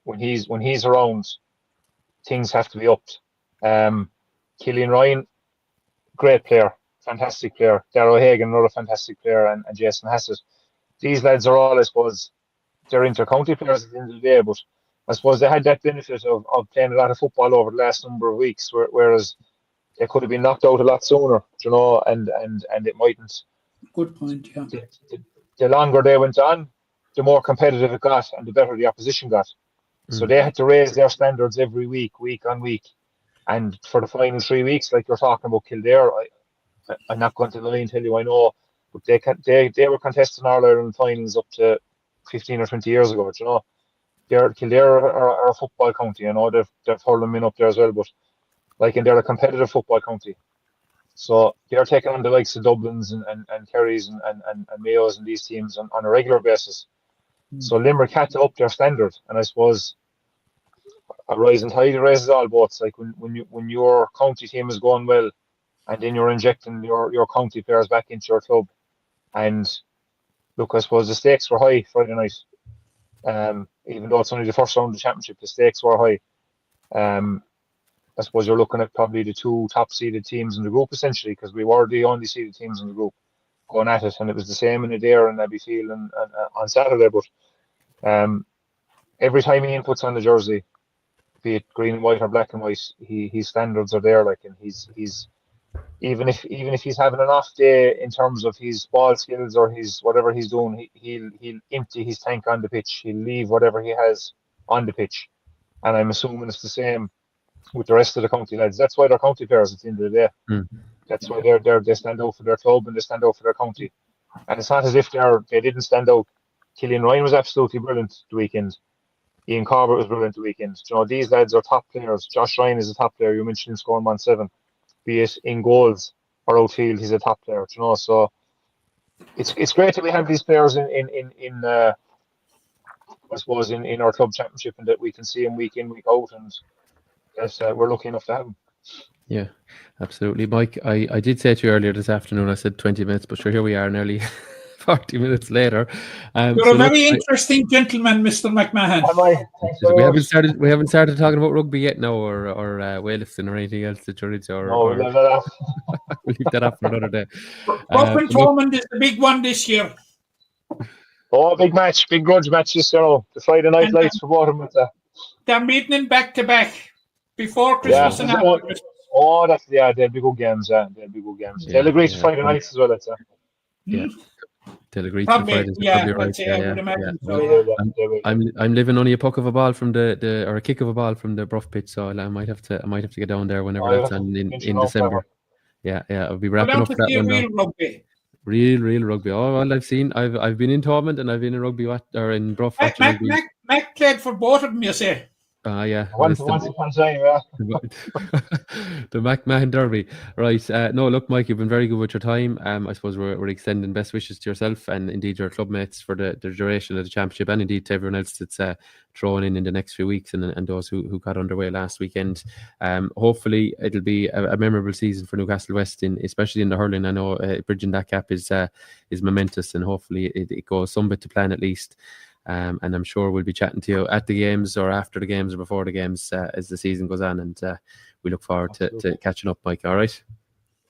when he's around, things have to be upped. Killian Ryan, great player, fantastic player. Darragh O'Hagan, another fantastic player, and Jason Hassett. These lads are all, I suppose, they're inter-county players at the end of the day, but I suppose they had that benefit of playing a lot of football over the last number of weeks, whereas they could have been knocked out a lot sooner, and it mightn't. Good point, yeah. The longer they went on, the more competitive it got, and the better the opposition got. So they had to raise their standards every week on week. And for the final 3 weeks, like you're talking about Kildare, I'm not going to lie and tell you I know, but they were contesting All-Ireland finals up to 15 or 20 years ago. Kildare are a football county. I know they've hurling men up there as well, but they're a competitive football county. So they're taking on the likes of Dublins and Kerrys and Mayos and these teams on a regular basis. So Limerick had to up their standard, and I suppose a rising tide raises all boats. Like when your county team is going well, and then you're injecting your county players back into your club. And look, I suppose the stakes were high Friday night. Even though it's only the first round of the championship, the stakes were high. I suppose you're looking at probably the two top seeded teams in the group, essentially, because we were the only seeded teams in the group going at it, and it was the same in Adair and Abbeyfield and on Saturday. But every time Ian puts on the jersey, be it green and white or black and white, his standards are there. And he's even if he's having an off day in terms of his ball skills or his whatever he's doing, he'll empty his tank on the pitch. He'll leave whatever he has on the pitch, and I'm assuming it's the same with the rest of the county lads. That's why they're county players at the end of the day. That's why they stand out for their club and they stand out for their county. And it's not as if they didn't stand out. Killian Ryan was absolutely brilliant the weekend. Ian Corbett was brilliant the weekend. These lads are top players. Josh Ryan is a top player. You mentioned him scoring 1-7. Be it in goals or outfield, he's a top player. So it's great that we have these players in I suppose in our club championship, and that we can see them week in, week out, and yes, we're lucky enough to have them. Yeah, absolutely, Mike. I did say to you earlier this afternoon, I said 20 minutes, but sure, here we are, nearly 40 minutes later. You're a very interesting gentleman, Mr. McMahon. We haven't started talking about rugby yet now, or weightlifting or anything else that you're into. We'll leave that off. We'll leave that up for another day. Broken Thomond is the big one this year. Oh, big match, big grudge matches, the Friday night lights for both of them. They're meeting in back-to-back before Christmas and after Christmas. Oh, they'll be good games, they'll be good games. They'll agree to Friday nights as well, Yeah. They'll agree to Fridays. I'm living only a puck of a ball from or a kick of a ball from the Bruff pitch, so I might have to get down there whenever that's on in December. Yeah, I'll be wrapping up for that one. Real rugby. Real rugby. Oh, well, I've been in Thomond and I've been in rugby or in Bruff. Mac played for both of them, you say? Yeah. Once upon a time, yeah. The McMahon Derby. Right. No, look, Mike, you've been very good with your time. I suppose we're extending best wishes to yourself and indeed your club mates for the duration of the championship, and indeed to everyone else that's thrown in the next few weeks, and those who got underway last weekend. Hopefully it'll be a memorable season for Newcastle West, especially in the hurling. I know bridging that gap is momentous, and hopefully it goes some bit to plan at least. And I'm sure we'll be chatting to you at the games or after the games or before the games as the season goes on, and we look forward to catching up, Mike. All right?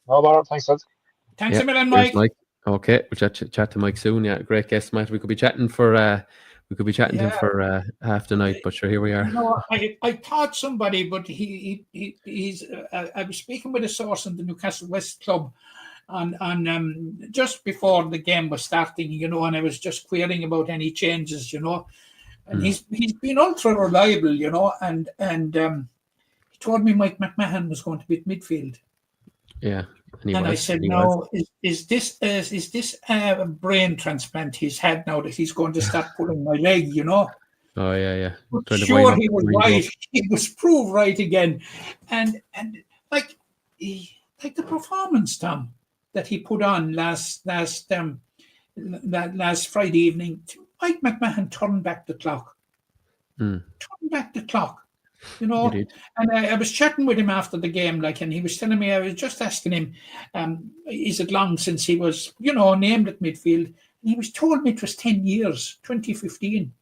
No bother. Thanks, lads. Thanks a million, Mike. Okay, we'll chat to Mike soon. Yeah, great guest, Matt. We could be chatting for to him for half the night, but sure, here we are. I thought somebody, but he's. I was speaking with a source in the Newcastle West club. And just before the game was starting, and I was just querying about any changes, and he's been ultra reliable, and he told me Mike McMahon was going to be at midfield. Yeah, and I said, "No, is this a brain transplant he's had now that he's going to start pulling my leg?" Oh yeah. Sure, he was right. He was proved right again, and like the performance, Tom, that he put on last Friday evening. Mike McMahon turned back the clock. And I was chatting with him after the game, and he was telling me, I was just asking him, is it long since he was, named at midfield? And he was told me it was 10 years, 2015.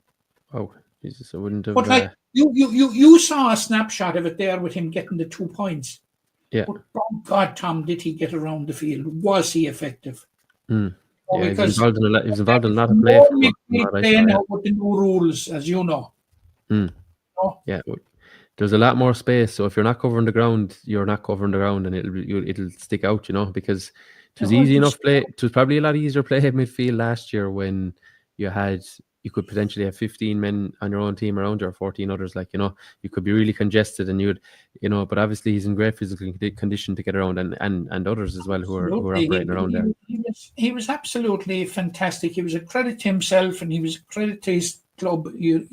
Oh, Jesus, I wouldn't have. But you saw a snapshot of it there with him getting the 2 points. Yeah. But oh God, Tom, did he get around the field? Was he effective? Yeah, he was involved in a lot of play. Playing out with the new rules, as you know. Yeah, there's a lot more space. So if you're not covering the ground, you're not covering the ground, and it'll stick out, because it was easy enough play. It was probably a lot easier play at midfield last year when you could potentially have 15 men on your own team around you, or 14 others. You could be really congested, and but obviously he's in great physical condition to get around, and others as well who are operating around there. He was absolutely fantastic. He was a credit to himself, and he was a credit to his club. And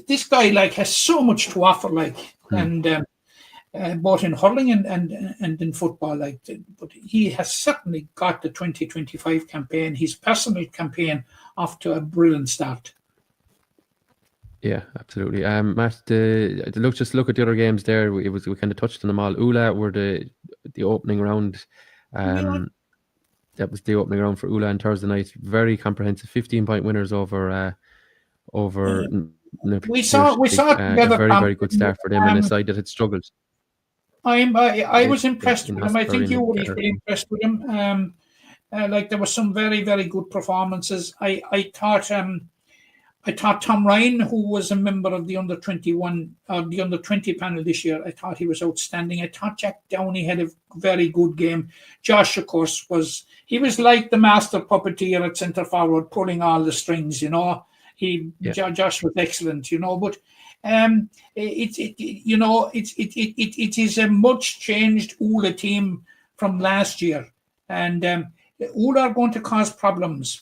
this guy has so much to offer, and. Both in hurling and in football, but he has certainly got the 2025 campaign, his personal campaign, off to a brilliant start. Yeah, absolutely. Matt, just look at the other games there. We kind of touched on them all. Ula were the opening round. That was the opening round for Ula on Thursday night. Very comprehensive, 15-point winners over. We saw together a very good start for them, and a side that had struggled. I was impressed with him. I think you were equally impressed with him. There were some very, very good performances. I thought Tom Ryan, who was a member of the under-21 or the under-20 panel this year, I thought he was outstanding. I thought Jack Downey had a very good game. Josh, of course, was like the master puppeteer at centre forward, pulling all the strings. Josh was excellent. But. It is a much changed Ula team from last year, and Ula are going to cause problems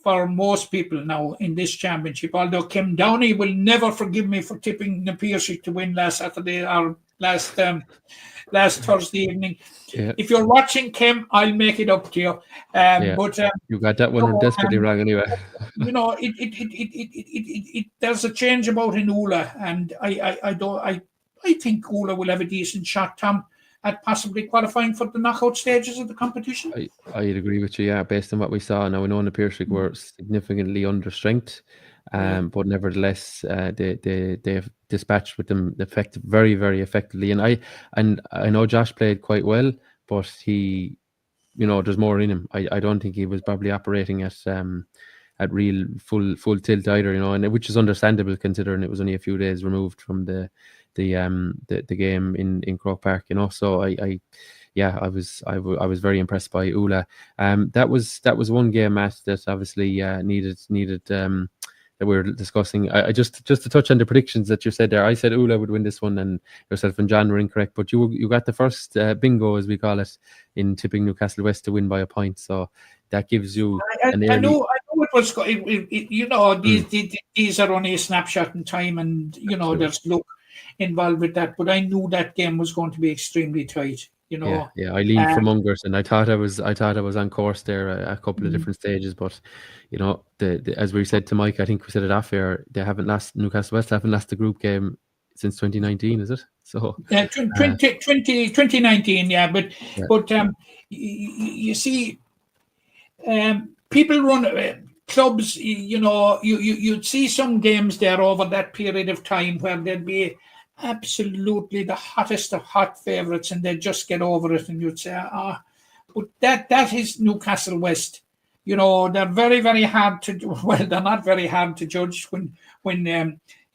for most people now in this championship. Although Kim Downey will never forgive me for tipping the Piercy to win last Saturday or last Thursday evening. Yeah. If you're watching, Kim, I'll make it up to you. But you got that one desperately wrong anyway. There's a change about in Ula, and I think Ula will have a decent shot, Tom. at possibly qualifying for the knockout stages of the competition. I'd agree with you, yeah, based on what we saw. Now, we know the Piercing were significantly under strength, but nevertheless, they have dispatched with them very, very effectively. And I know Josh played quite well, but he, there's more in him. I don't think he was probably operating at real full tilt either, and which is understandable considering it was only a few days removed from the game in Croke Park, So I was very impressed by Ula. That was one game, Matt, that obviously needed that we were discussing. I just to touch on the predictions that you said there. I said Ula would win this one, and yourself and John were incorrect. But you got the first bingo, as we call it, in tipping Newcastle West to win by a point. So that gives you an early... I know it was. These are only a snapshot in time, and there's luck involved with that. But I knew that game was going to be extremely tight. Yeah, I leaned for Mungret, and I thought I was on course there a couple of different stages. But as we said to Mike, I think we said it off air, Newcastle West haven't lost the group game since 2019, is it? So 2019, yeah. But you see, people run clubs. You'd see some games there over that period of time where there'd be absolutely the hottest of hot favourites, and they'd just get over it, and you'd say, but that is Newcastle West. They're very, very hard to. Well, they're not very hard to judge when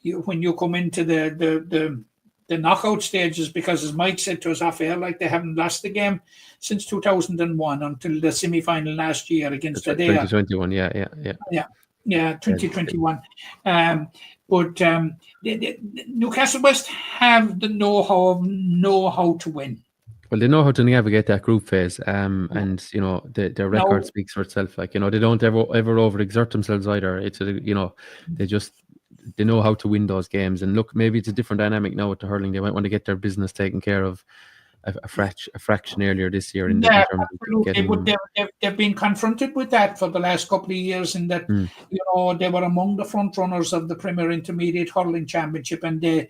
you come into the knockout stages, because, as Mike said to us off air, like, they haven't lost the game since 2001 until the semi-final last year against Adea. 2021, yeah, 2021. But the Newcastle West have the know how to win. Well, they know how to navigate that group phase, and their record speaks for itself. Like, they don't ever overexert themselves either. It's they know how to win those games. And look, maybe it's a different dynamic now with the hurling. They might want to get their business taken care of a fraction earlier this year. In terms of getting... But they've been confronted with that for the last couple of years, in that they were among the front runners of the Premier Intermediate Hurling Championship, and they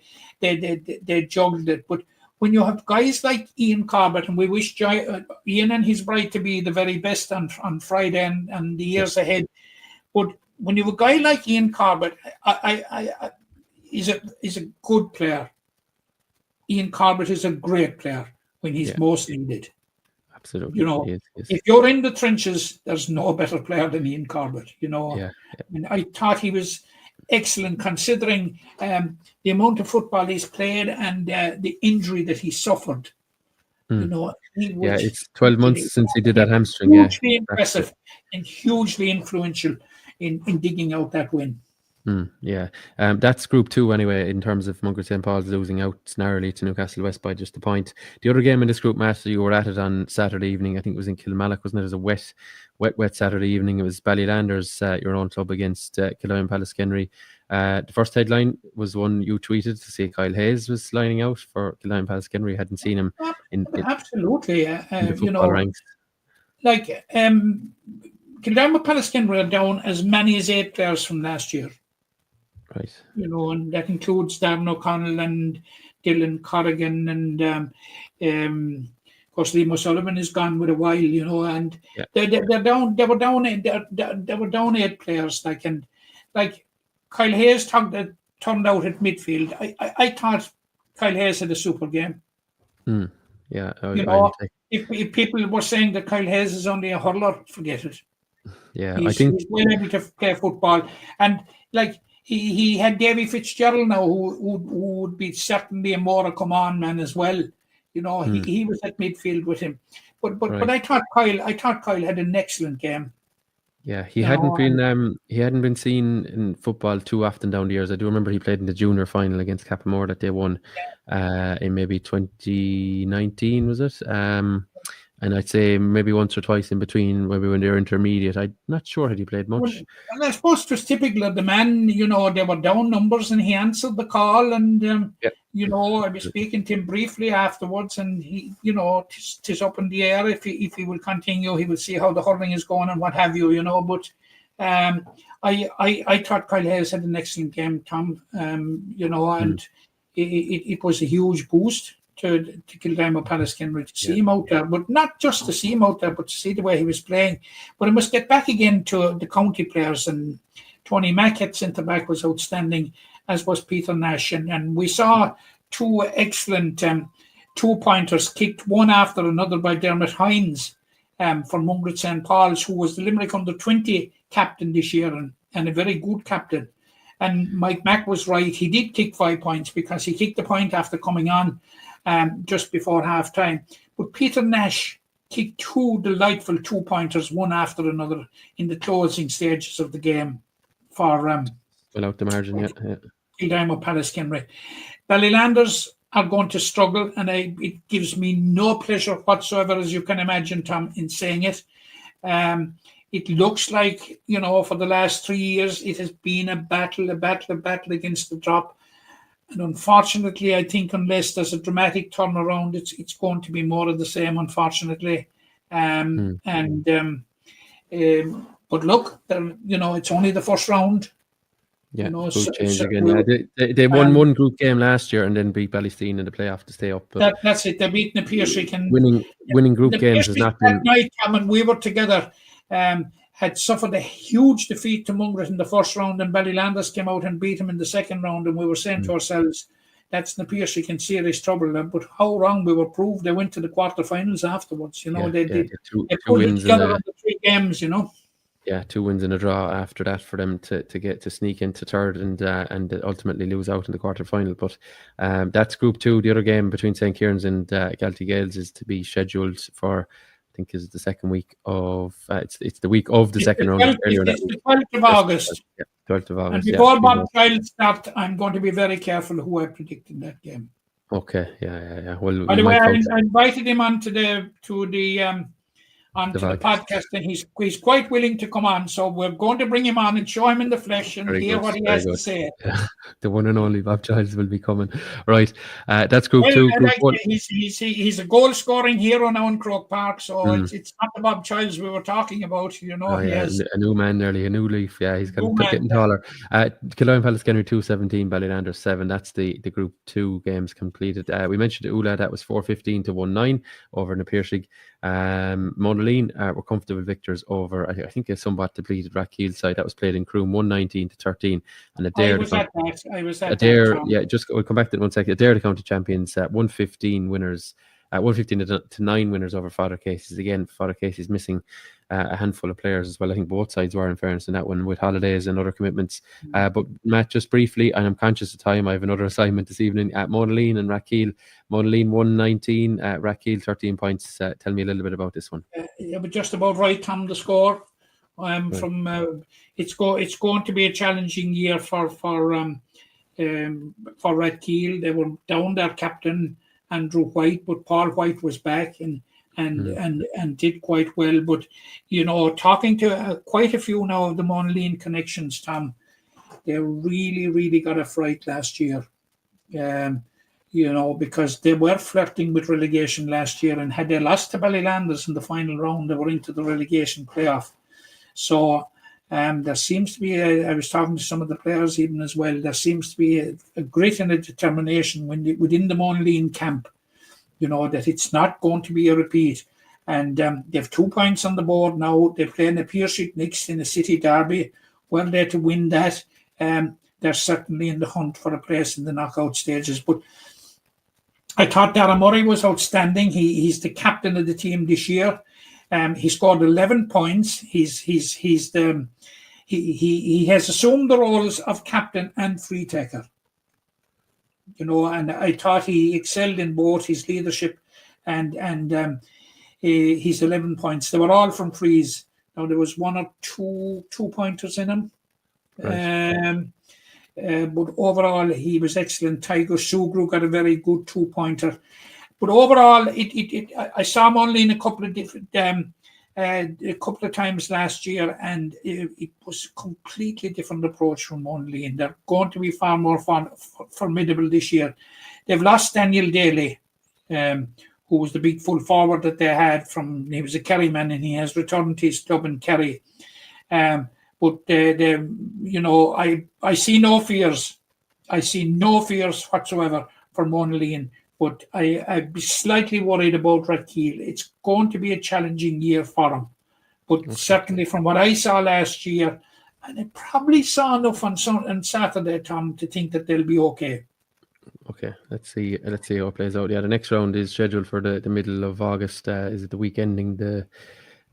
juggled it. But when you have guys like Ian Corbett, and we wish Ian and his bride to be the very best on Friday and the years ahead, but when you have a guy like Ian Corbett, he's a good player. Ian Corbett is a great player when he's most needed. Absolutely. If you're in the trenches, there's no better player than Ian Corbett. And I thought he was excellent, considering the amount of football he's played and the injury that he suffered. It's 12 months since he did that hamstring. Hugely impressive and hugely influential in digging out that win. That's Group 2 anyway, in terms of Mungret St. Paul's losing out narrowly to Newcastle West by just a point. The other game in this group, Matt, you were at it on Saturday evening. I think it was in Kilmallock, wasn't it? It was a wet Saturday evening. It was Ballylanders, your own club, against Killaloe Pallaskenry. The first headline was one you tweeted to say Kyle Hayes was lining out for Killaloe Pallaskenry. Hadn't seen him in absolutely in the football ranks. Like Killaloe Pallaskenry are down as many as 8 players from last year. Right. And that includes Darren O'Connell and Dylan Corrigan, and of course Liam O'Sullivan is gone with a while, and they're down. They were down 8 players. Like Kyle Hayes turned out at midfield. I thought Kyle Hayes had a super game. If people were saying that Kyle Hayes is only a hurler, forget it. Yeah, I think he's well able to play football, and like. He had Davy Fitzgerald now, who would be certainly a more come-on man as well. He was at midfield with him, but I thought Kyle had an excellent game. Yeah, he hadn't been seen in football too often down the years. I do remember he played in the junior final against Cappamore that they won in maybe 2019, was it? And I'd say maybe once or twice in between, maybe when they were intermediate. I'm not sure had he played much. Well, and I suppose it was typical of the man. They were down numbers, and he answered the call. And I was speaking to him briefly afterwards, and he, tis up in the air. If he will continue, he will see how the hurling is going and what have you. But I thought Kyle Hayes had an excellent game, Tom. And it was a huge boost. to Kildimo Palace Kenry to see him out there, but not just to see him out there, but to see the way he was playing. But I must get back again to the county players, and Tony Mack at centre-back was outstanding, as was Peter Nash, and we saw two excellent two-pointers kicked one after another by Dermot Hines from Mungret St. Paul's, who was the Limerick under-20 captain this year and a very good captain. And Mike Mack was right. He did kick 5 points because he kicked the point after coming on just before half-time. But Peter Nash kicked two delightful two-pointers, one after another, in the closing stages of the game for well out the margin, Kildimo Palace Kenry. Ballylanders are going to struggle, and it gives me no pleasure whatsoever, as you can imagine, Tom, in saying it. It looks like, for the last 3 years, it has been a battle against the drop. And unfortunately, I think unless there's a dramatic turnaround, it's going to be more of the same, unfortunately. But look, it's only the first round. Yeah, change again. They won one group game last year and then beat Ballysteen in the playoff to stay up. But that's it. They beat the Piercy. Winning group games has not been. That night, Cameron, we were together. Had suffered a huge defeat to Mungret in the first round, and Ballylanders came out and beat him in the second round, and we were saying to ourselves, that's the Piercy in serious trouble. But how wrong we were proved. They went to the quarterfinals afterwards. They pulled it together on the 3 games. Yeah, 2 wins and a draw after that for them to get to sneak into third and ultimately lose out in the quarterfinal. But that's Group 2. The other game between St. Kieran's and Galtee Gales is to be scheduled for, I think, is the second week of it's the week of the second round. It's the 12th of August. Yeah, 12th of August. And before Bob Child starts, I'm going to be very careful who I predict in that game. Okay, yeah. Well, by the way, I invited him onto the podcast, and he's quite willing to come on. So we're going to bring him on and show him in the flesh and hear what he has to say. Yeah. The one and only Bob Childs will be coming. Right, that's Group 2. Group 1. He's a goal-scoring hero now in Croke Park, so it's not the Bob Childs we were talking about. He has a new man, nearly a new leaf. Yeah, he's getting taller. Kildimo Palace Kenry 2-17, Ballylanders 7. That's the Group 2 games completed. We mentioned Ula, that was 4-15 to 1-9 over in the Piercy. Monaleen were comfortable victors over, I think, a somewhat depleted Rathkeil side that was played in Croom, 119 to 13, and Adair. I was at Adair. We'll come back to it in 1 second. Adair, the county champions, 115 winners, 115 to 9 winners over Father Casey's. Again, Father Casey's missing a handful of players as well. I think both sides were, in fairness, in that one, with holidays and other commitments. But Matt, just briefly, and I'm conscious of time, I have another assignment this evening at Monaleen and Rathkeil. Monaleen 119, Rathkeil 13 points. Tell me a little bit about this one. But just about right, Tom, the score. It's going to be a challenging year for Rathkeil. They were down their captain Andrew White, but Paul White was back and did quite well. But talking to quite a few now of the Monaleen connections, Tom, they really got a fright last year. Because they were flirting with relegation last year, and had they lost to Ballylanders in the final round, they were into the relegation playoff. So there seems to be, I was talking to some of the players even as well, there seems to be a grit and a determination within the Monaleen camp, that it's not going to be a repeat. And they have 2 points on the board now. They're playing the Piercy next in a city derby. Were they to win that, they're certainly in the hunt for a place in the knockout stages. But I thought Darragh Murray was outstanding. He's the captain of the team this year. He scored 11 points. He has assumed the roles of captain and free taker. And I thought he excelled in both his leadership and his 11 points. They were all from frees. Now there was 1 or 2 pointers in him. Right. But overall, he was excellent. Tiger Sugru got a very good 2-pointer. But overall, I saw him only in a couple of times last year, and it was a completely different approach from Monaleen. They're going to be far more formidable this year. They've lost Daniel Daly, who was the big full forward that they had he was a Kerry man, and he has returned to his club in Kerry. But I see no fears. I see no fears whatsoever for Monaleen. but I'd be slightly worried about Rathkeale. It's going to be a challenging year for them. But certainly from what I saw last year, and I probably saw enough on Saturday, Tom, to think that they'll be okay. Okay, let's see how it plays out. Yeah, the next round is scheduled for the middle of August. Is it the week ending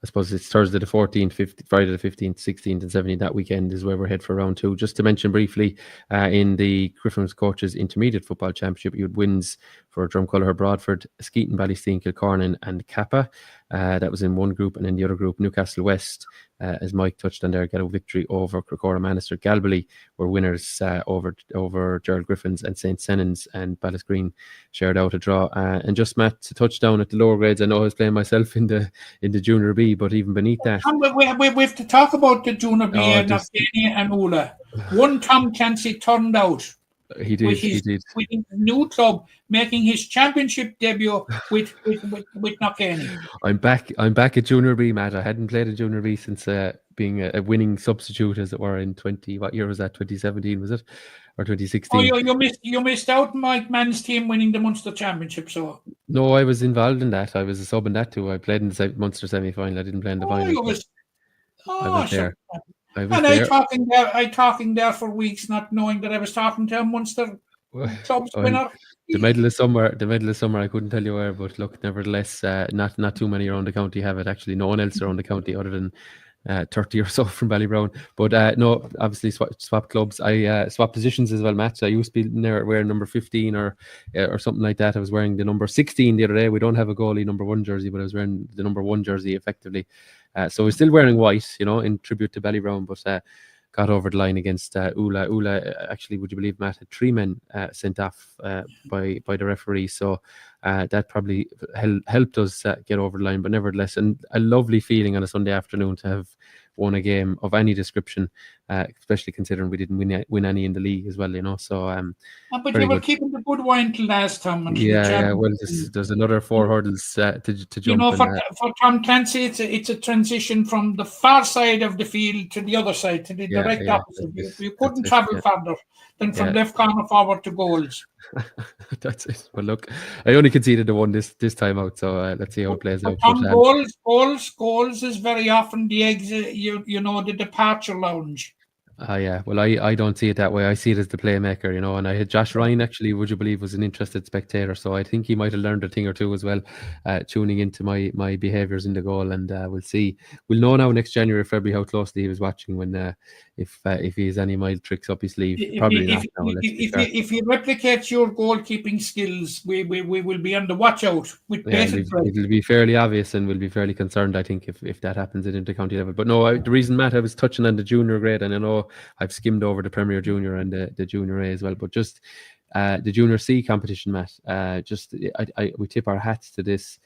I suppose it's Thursday the 14th, Friday the 15th, 16th and 17th. That weekend is where we're head for round 2. Just to mention briefly, in the Griffin's Coaches Intermediate Football Championship, you had wins for Drumcolour, Broadford, Skeeton, Ballysteen, Kilcornan and Kappa. That was in one group, and in the other group, Newcastle West, as Mike touched on there, got a victory over Crocora Manister. Galbally were winners over Gerald Griffins, and St. Senans and Ballysgreen shared out a draw. And just Matt, to touch down at the lower grades, I know I was playing myself in the Junior B, but even beneath that, we have to talk about the Junior B and Ula. One Tom Clancy turned out. He did. With his new club making his championship debut with Knockany. I'm back at Junior B, Matt. I hadn't played in Junior B since being a winning substitute, as it were, in what year was that? 2017 was it, or 2016? Oh, you missed out. Mike McMahon's team winning the Munster Championship. So no, I was involved in that. I was a sub in that too. I played in the Munster semi-final. I didn't play in the final. I was there. I talking there for weeks, not knowing that I was talking to a Munster club's winner. The medal of summer. I couldn't tell you where, but look, nevertheless, not too many around the county have it. Actually, no one else around the county other than 30 or so from Ballybrown. But no, obviously swap clubs. I swap positions as well, Matt. I used to be wearing number 15 or something like that. I was wearing the number 16 the other day. We don't have a goalie number 1 jersey, but I was wearing the number 1 jersey effectively. So we're still wearing white, in tribute to Ballybrown, but got over the line against Ula. Ula, actually, would you believe, Matt, had 3 men sent off by the referee. So that probably helped us get over the line. But nevertheless, and a lovely feeling on a Sunday afternoon to have won a game of any description, especially considering we didn't win any in the league as well, So, but you were keeping the good wine till last time. Yeah. Well, there's another 4 hurdles to jump. For Tom Clancy, it's a transition from the far side of the field to the other side, to the direct opposite. You couldn't travel further than from left corner forward to goals. That's it. Well, look, I only conceded the one this time out, so let's see how it plays out. Goals is very often the exit. The departure lounge. Yeah. Well, I don't see it that way. I see it as the playmaker, and I had Josh Ryan, actually, would you believe, was an interested spectator. So I think he might have learned a thing or two as well, tuning into my behaviours in the goal. And we'll see. We'll know now next January, February, how closely he was watching when if he has any mild tricks up his sleeve. Probably not. If he replicates your goalkeeping skills, we will be on the watch out with it'll be fairly obvious, and we'll be fairly concerned, I think, if that happens at intercounty level. But no, the reason, Matt, I was touching on the junior grade, and I know I've skimmed over the Premier Junior and the Junior A as well, but just the Junior C competition, Matt. We tip our hats to this.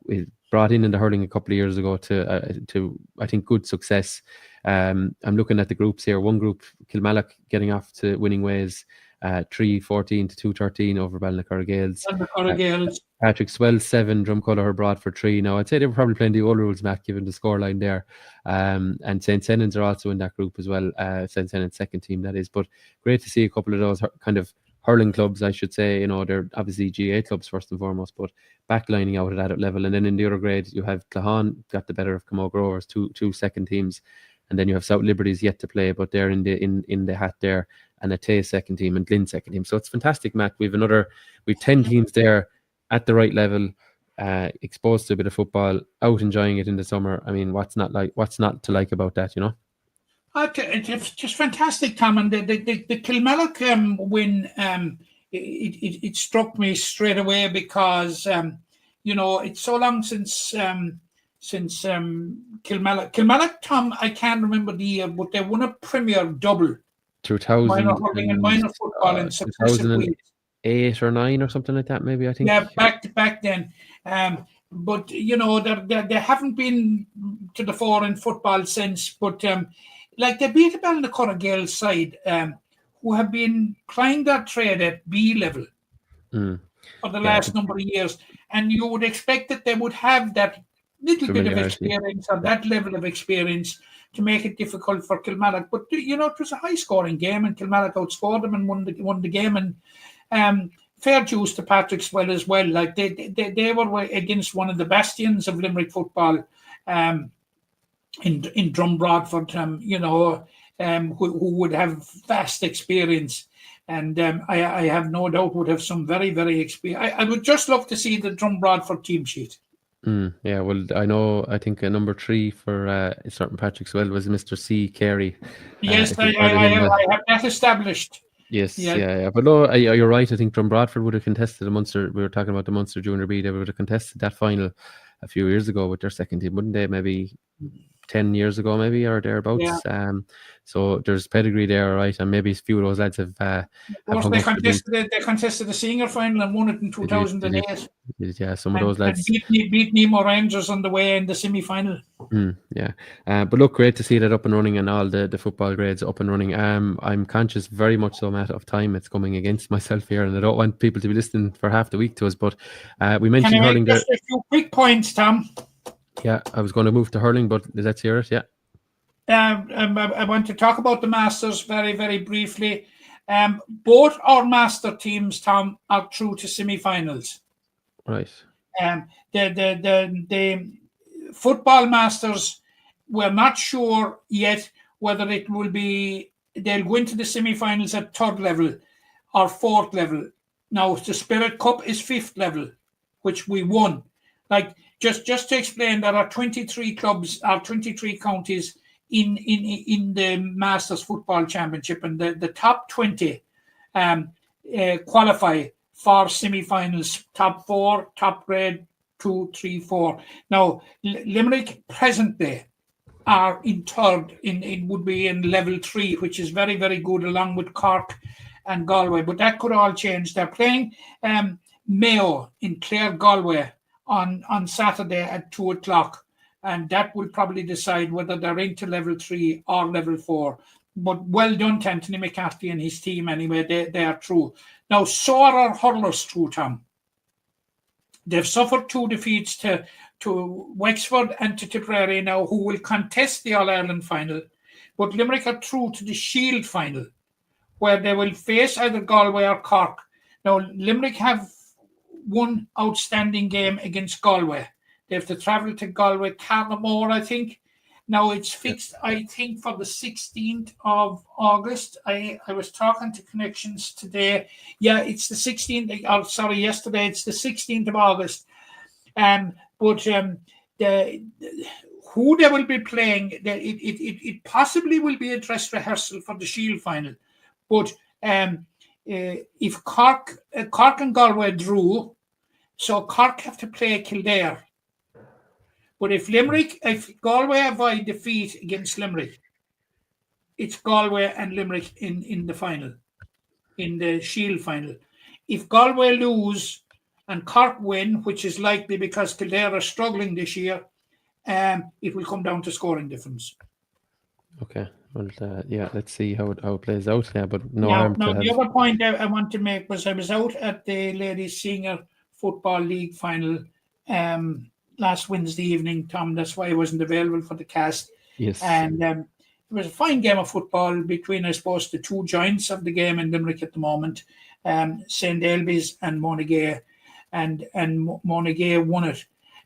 We brought in the hurling a couple of years ago to I think good success. I'm looking at the groups here. One group, Kilmallock, getting off to winning ways, 3-14 to 2-13 over Ballinacurra Gales. Patrick Swell 7, Drumcolour brought for 3. Now I'd say they were probably playing the old rules, Matt, given the scoreline there. And St. Senans are also in that group as well. St. Senans second team, that is. But great to see a couple of those kind of hurling clubs, I should say. They're obviously GA clubs first and foremost, but backlining out at that level. And then in the other grade, you have Clahan got the better of Camogue Rovers, two second teams. And then you have South Liberties yet to play, but they're in the hat there, and a Tay second team and Glyn second team. So it's fantastic, Matt. We've 10 teams there at the right level, exposed to a bit of football, out enjoying it in the summer. I mean, what's not to like about that, It's just fantastic, Tom. And the Kilmallock win, it struck me straight away because it's so long since Kilmallock, Tom, I can't remember the year, but they won a Premier double. 2000 minor hurling and minor football in successive weeks. 8 or 9 or something like that, maybe, I think. Yeah, back then. But they haven't been to the fore in football since. But they beat the Ballinacurra Gales side, who have been plying their trade at B level for the last number of years, and you would expect that they would have that little bit of experience or that level of experience to make it difficult for Kilmallock. But it was a high-scoring game, and Kilmallock outscored them and won the game. And fair dues to Patrickswell as well. Like they were against one of the bastions of Limerick football, in Drumbradford, who would have vast experience. And I have no doubt would have some very, very experience. I would just love to see the Drumbradford team sheet. Yeah, well, I think number 3 for certain Patrickswell was Mr. C. Carey. Yes, I have that established. Yes, yeah. But no, you're right. I think Drumbradford would have contested the Munster. We were talking about the Munster Junior B. They would have contested that final a few years ago with their second team, wouldn't they? Maybe 10 years ago, maybe, or thereabouts. Yeah. So there's pedigree there, right? And maybe a few of those lads have. They contested the senior final and won it in 2008. Yeah, some of those lads beat Nemo Rangers on the way in the semi-final. Yeah, but look, great to see that up and running and all the football grades up and running. I'm conscious very much so, Matt, of time. It's coming against myself here, and I don't want people to be listening for half the week to us. But we mentioned hurling there. Just a few quick points, Tom. Yeah, I was going to move to hurling, but let's hear it. Yeah. I want to talk about the Masters very, very briefly. Both our Master teams, Tom, are through to semi-finals. Right. The football Masters, we're not sure yet whether it will be, they'll go into the semi-finals at 3rd level or 4th level. Now, the Spirit Cup is 5th level, which we won. Like, just to explain, there are 23 clubs, or 23 counties in the Masters Football Championship, and the top 20 qualify for semi-finals, top 4, top grade, 2, 3, 4. Now, Limerick presently are in 3rd, it would be in level 3, which is very, very good, along with Cork and Galway. But that could all change. They're playing Mayo in Clare, Galway on Saturday at 2 o'clock. And that will probably decide whether they're into level 3 or level 4. But well done to Anthony McCarthy and his team anyway. They are through. Now, so are our hurlers through, Tom. They've suffered 2 defeats to Wexford and to Tipperary now, who will contest the All-Ireland final. But Limerick are through to the Shield final, where they will face either Galway or Cork. Now, Limerick have one outstanding game against Galway. They have to travel to Galway, Carnamore, I think. Now it's fixed, I think, for the 16th of August. I was talking to Connections today. Yeah, it's the 16th. Oh, sorry, yesterday. It's the 16th of August. But who they will be playing, it possibly will be a dress rehearsal for the Shield final. But if Cork and Galway drew, so Cork have to play Kildare. But if Galway avoid defeat against Limerick, it's Galway and Limerick in the final, in the Shield final. If Galway lose and Cork win, which is likely because Kildare are struggling this year, it will come down to scoring difference. Okay. Well, let's see how it plays out. Yeah, but no. Now the other point I want to make was I was out at the Ladies Senior Football League final last Wednesday evening, Tom. That's why I wasn't available for the cast. Yes. And it was a fine game of football between, I suppose, the 2 giants of the game in Limerick at the moment, St. Ailbe's and Monagea. And Monagea won it.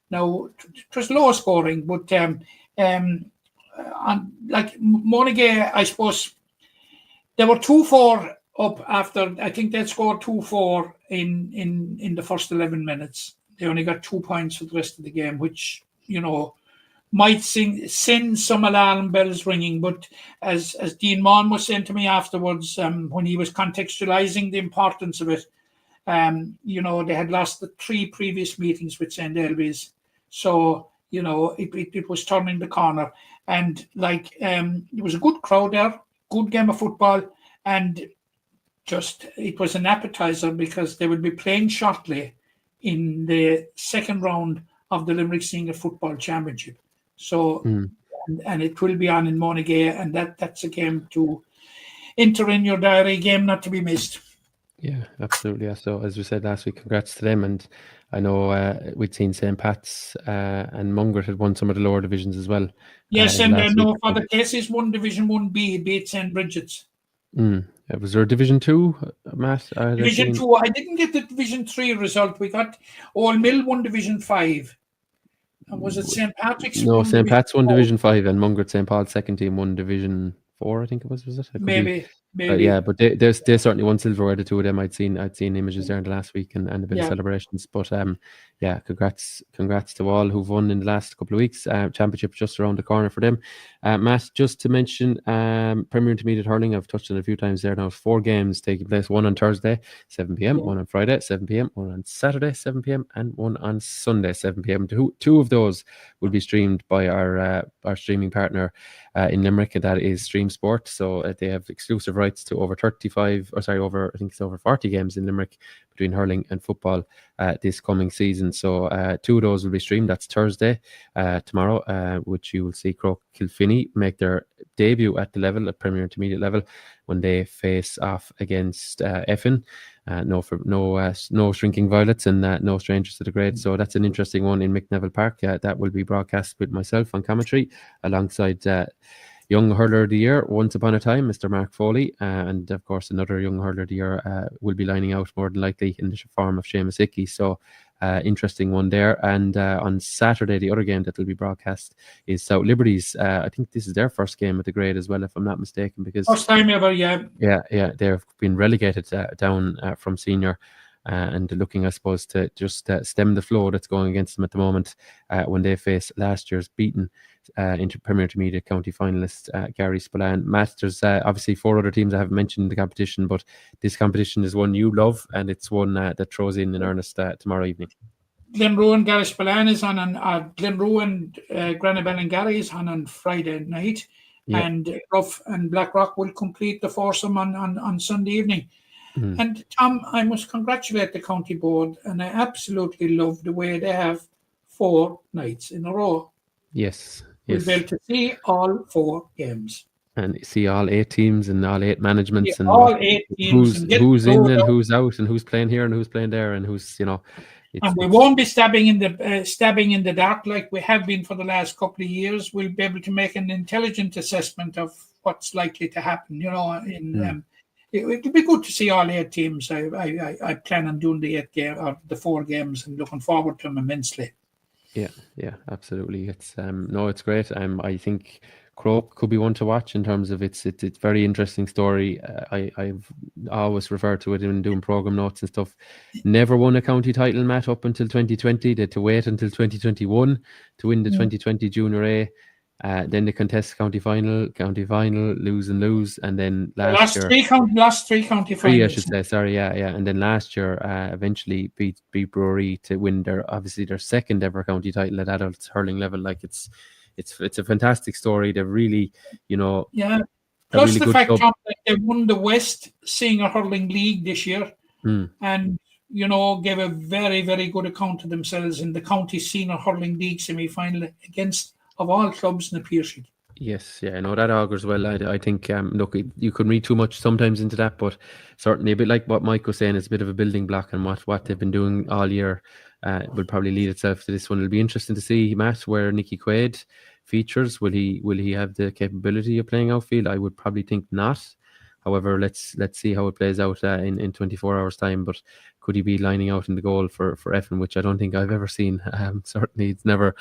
Now, it was low scoring, but like Monagea, I suppose, they were 2-4 up after, I think they scored 2-4 in the first 11 minutes. They only got 2 points for the rest of the game, which, might send some alarm bells ringing. But as Dean Maughan was saying to me afterwards, when he was contextualising the importance of it, they had lost the 3 previous meetings with St. Ailbe's. So, it was turning the corner. And it was a good crowd there, good game of football. And it was an appetizer because they would be playing shortly in the second round of the Limerick Senior Football Championship. So, and it will be on in Monagea, and that's a game to enter in your diary, game not to be missed. Yeah, absolutely. Yeah. So, as we said last week, congrats to them. And I know we'd seen St. Pat's and Mungret had won some of the lower divisions as well. Yes, and I know for the cases, won Division 1B, beat St. Bridget's. Was there a Division 2, Matt? Division 2. I didn't get the Division 3 result. We got Old Mill won Division 5. And was it St. Patrick's? No, St. Pat's won 4? Division 5, and Mungret St. Paul's second team won Division 4, I think it was it? Maybe. Yeah, but they certainly won silverware, the two of them. I'd seen images there in the last week and a bit of celebrations. But yeah, congrats to all who've won in the last couple of weeks. Championship just around the corner for them. Matt, just to mention, Premier Intermediate Hurling, I've touched on it a few times there now. 4 games taking place, one on Thursday, 7 p.m, one on Friday, 7 p.m, one on Saturday, 7 p.m, and one on Sunday, 7 p.m. Two of those will be streamed by our streaming partner in Limerick, and that is Stream Sport. So they have exclusive rights to over 40 games in Limerick between hurling and football this coming season. So 2 of those will be streamed. That's Thursday, tomorrow, which you will see Croke Kilfinny make their debut at the level, at Premier Intermediate level, when they face off against Effin. No shrinking violets and no strangers to the grade. So that's an interesting one in McNeville Park. That will be broadcast with myself on commentary alongside Young Hurler of the Year, once upon a time, Mr. Mark Foley, and of course another Young Hurler of the Year will be lining out more than likely in the form of Seamus Hickey. So interesting one there. And on Saturday, the other game that will be broadcast is South Liberties. I think this is their first game at the grade as well, if I'm not mistaken, because first time ever. Yeah, they've been relegated down from senior. And looking, I suppose, to just stem the flow that's going against them at the moment when they face last year's beaten Premier Intermediate county finalist Gary Spillane. Matt, there's obviously 4 other teams I haven't mentioned in the competition, but this competition is one you love, and it's one that throws in earnest tomorrow evening. Glenroe and Gary Spillane is on, Glenroe and Granabel and Gary is on Friday night, and Rough and Blackrock will complete the foursome on Sunday evening. And Tom, I must congratulate the county board, and I absolutely love the way they have 4 nights in a row. Yes. We'll be able to see all 4 games. And see all 8 teams and all 8 managements, and all 8 teams, who's in and who's out, and who's playing here and who's playing there, and who's, and we won't be stabbing in the dark like we have been for the last couple of years. We'll be able to make an intelligent assessment of what's likely to happen. It'll be good to see all 8 teams. I plan on doing the 4 games, and looking forward to them immensely. Yeah, absolutely. It's it's great. I think Croke could be one to watch in terms of it's very interesting story. I've always referred to it in doing program notes and stuff. Never won a county title, Matt, up until 2020. They had to wait until 2021 to win the 2020 Junior A. Then they contest county final, lose, and then last three county finals. 3, I should say. Sorry, yeah. And then last year, eventually beat Brewery to win their second ever county title at adults hurling level. Like it's a fantastic story. They've really, Plus really the fact that they won the West Senior Hurling League this year, and gave a very, very good account of themselves in the county Senior Hurling League semi-final against, of all clubs, in the Pearshig. Yes, yeah, I know that augurs well. I think, look, you can read too much sometimes into that, but certainly a bit like what Mike was saying, it's a bit of a building block, and what they've been doing all year will probably lead itself to this one. It'll be interesting to see, Matt, where Nicky Quaid features. Will he have the capability of playing outfield? I would probably think not. However, let's see how it plays out in 24 hours time. But could he be lining out in the goal for Effin, which I don't think I've ever seen. Certainly, it's never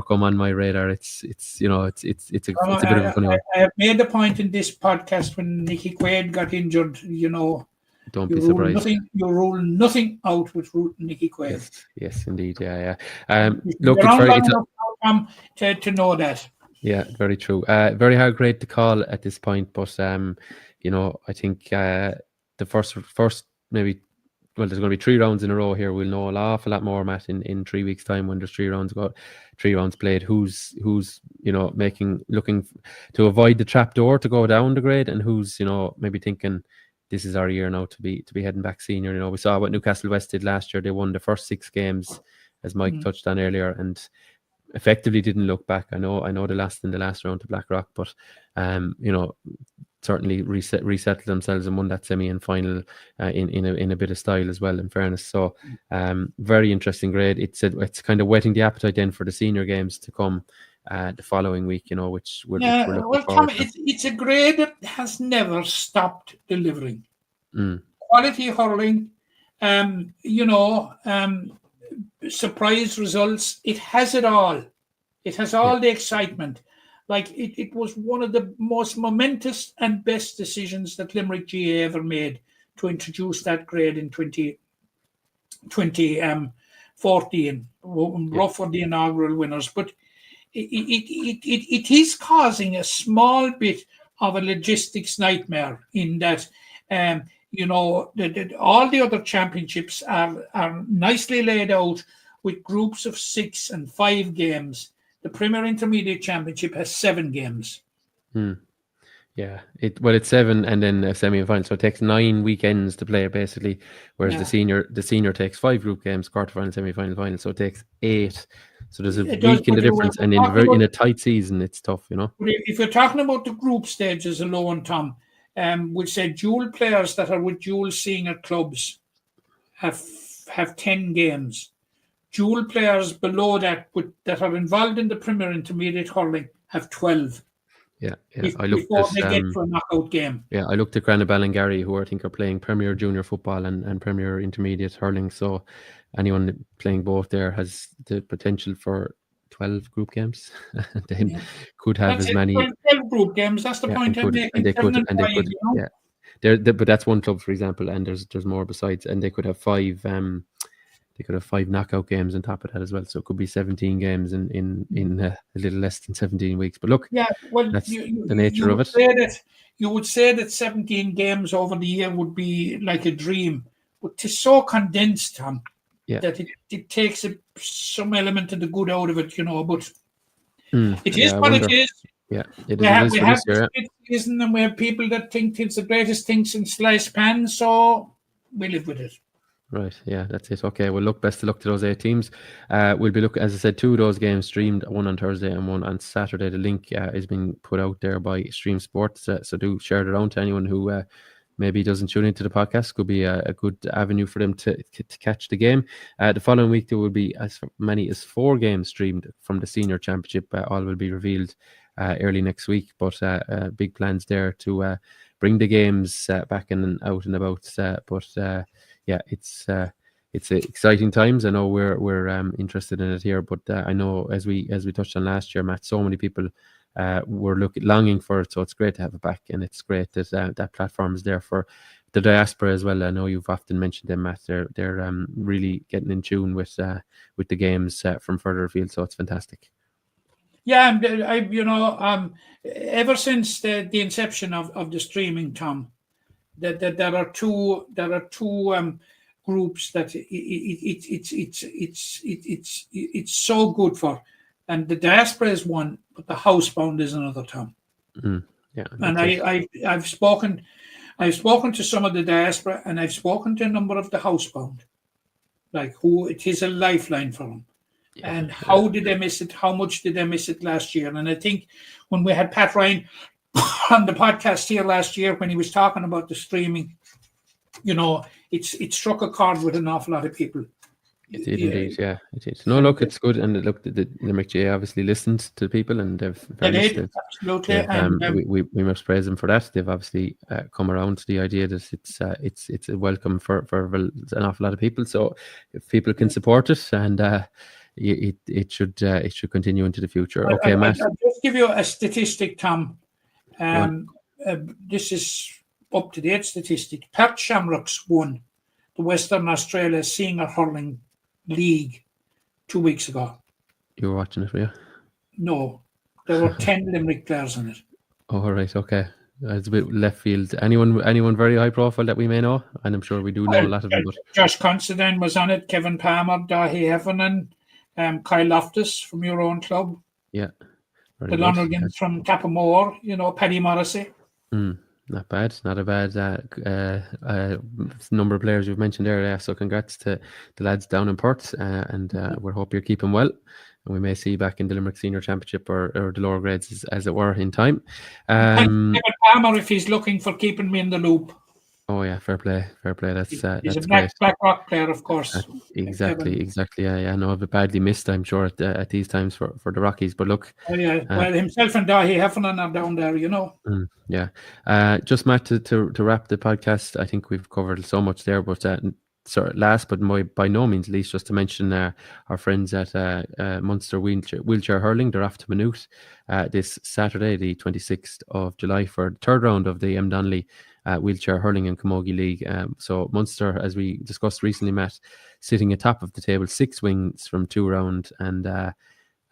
come on my radar. It's a bit of a funny one. I have made the point in this podcast when Nicky Quaid got injured. Don't be surprised. You rule nothing out with Nicky Quaid. Yes, indeed. Yeah. Look, it's very to know that. Yeah, very true. Very hard grade to call at this point, but I think the first maybe. Well, there's going to be 3 rounds in a row here. We'll know an awful lot more, Matt, in 3 weeks' time when there's 3 rounds played. Who's looking to avoid the trap door to go down the grade, and who's maybe thinking this is our year now to be heading back senior. We saw what Newcastle West did last year. They won the first 6 games, as Mike touched on earlier, and effectively didn't look back. I know they lost in the last round to Blackrock, but certainly resettled themselves and won that semi and final in a bit of style as well, in fairness. So very interesting grade. It's kind of whetting the appetite then for the senior games to come the following week, which we're looking well, forward Tom, to. it's a grade that has never stopped delivering. Mm. Quality hurling, surprise results. It has it all. It has all the excitement. Like it was one of the most momentous and best decisions that Limerick GA ever made to introduce that grade in 2014. Rough for the inaugural winners, but it is causing a small bit of a logistics nightmare in that. All the other championships are nicely laid out with groups of 6 and 5 games. The Premier Intermediate Championship has 7 games. Yeah, it's 7 and then a semi-final, so it takes 9 weekends to play basically. Whereas the senior takes 5 group games, quarterfinal, semi-final, final. So it takes 8. So there's a week in the difference, and in a tight season, it's tough, But if you're talking about the group stages alone, Tom, we say dual players that are with dual senior clubs have 10 games. Dual players below that that are involved in the Premier Intermediate hurling have 12. Yeah. Before they get to a knockout game. Yeah, I looked at Granabal and Gary, who I think are playing Premier Junior Football and Premier Intermediate hurling. So anyone playing both there has the potential for 12 group games. Then could have as many 12 group games. That's the point I'm making. They could. Yeah. But that's one club, for example, and there's more besides, and they could have 5. They could have 5 knockout games on top of that as well. So it could be 17 games in a little less than 17 weeks. But look, that's the nature of it. You would say that 17 games over the year would be like a dream, but it's so condensed, Tom, that it takes some element of the good out of it, But it is what it is. Yeah, we have the season, and we have people that think it's the greatest thing since sliced pan, so we live with it. Right, yeah, that's it. Okay, well, best of luck to those 8 teams. We'll be looking, as I said, 2 of those games streamed, one on Thursday and one on Saturday. The link is being put out there by Stream Sports, so do share it around to anyone who maybe doesn't tune into the podcast. Could be a good avenue for them to catch the game. The following week, there will be as many as 4 games streamed from the Senior Championship. All will be revealed early next week, but big plans there to bring the games back and out and about. Yeah, it's exciting times. I know we're interested in it here, but I know as we touched on last year, Matt, so many people were longing for it. So it's great to have it back, and it's great that that platform is there for the diaspora as well. I know you've often mentioned them, Matt. They're really getting in tune with the games from further afield. So it's fantastic. Yeah, ever since the inception of the streaming, Tom, that there are two groups that it's so good for, and the diaspora is one, but the housebound is another, Tom. Yeah, and I've spoken to some of the diaspora, and I've spoken to a number of the housebound, like who it is a lifeline for them. Yeah, and how did they miss it? How much did they miss it last year? And I think when we had Pat Ryan on the podcast here last year, when he was talking about the streaming, it struck a chord with an awful lot of people. It did indeed, yeah. It did. No, look, it's good, and look, the Limerick GA obviously listened to people, and they've absolutely. We must praise them for that. They've obviously come around to the idea that it's a welcome for an awful lot of people. So if people can support it, and it should continue into the future. Okay, Matt. I'll just give you a statistic, Tom. This is up-to-date statistic. Perth Shamrocks won the Western Australia Senior Hurling League 2 weeks ago. You were watching it, were you? No, there were 10 Limerick players in it. Oh, right, okay. It's a bit left field. Anyone very high profile that we may know? And I'm sure we do know a lot of them. But Josh Considine was on it, Kevin Palmer, Dahi Heffernan, Kyle Loftus from your own club. Yeah. The Lonergans from Cappamore, Paddy Morrissey. Not bad. Not a bad number of players you've mentioned there. So congrats to the lads down in Perth, and we hope you're keeping well. And we may see you back in the Limerick Senior Championship or the lower grades as it were in time. Kevin Palmer, if he's looking for keeping me in the loop. Oh yeah, fair play. He's That's a great. Black Rock player, of course. Exactly. Yeah. No, I've badly missed, I'm sure, at these times for the Rockies. But look, Yeah. Well, himself and Dahi Heffernan are down there, yeah. Just Matt, to wrap the podcast, I think we've covered so much there. But last but by no means least, just to mention our friends at Munster wheelchair hurling. They're off to Maynooth this Saturday, the 26th of July, for the third round of the M. Donnelly wheelchair hurling and camogie league. So Munster, as we discussed recently, Matt, sitting atop of the table, 6 wins from 2 rounds, and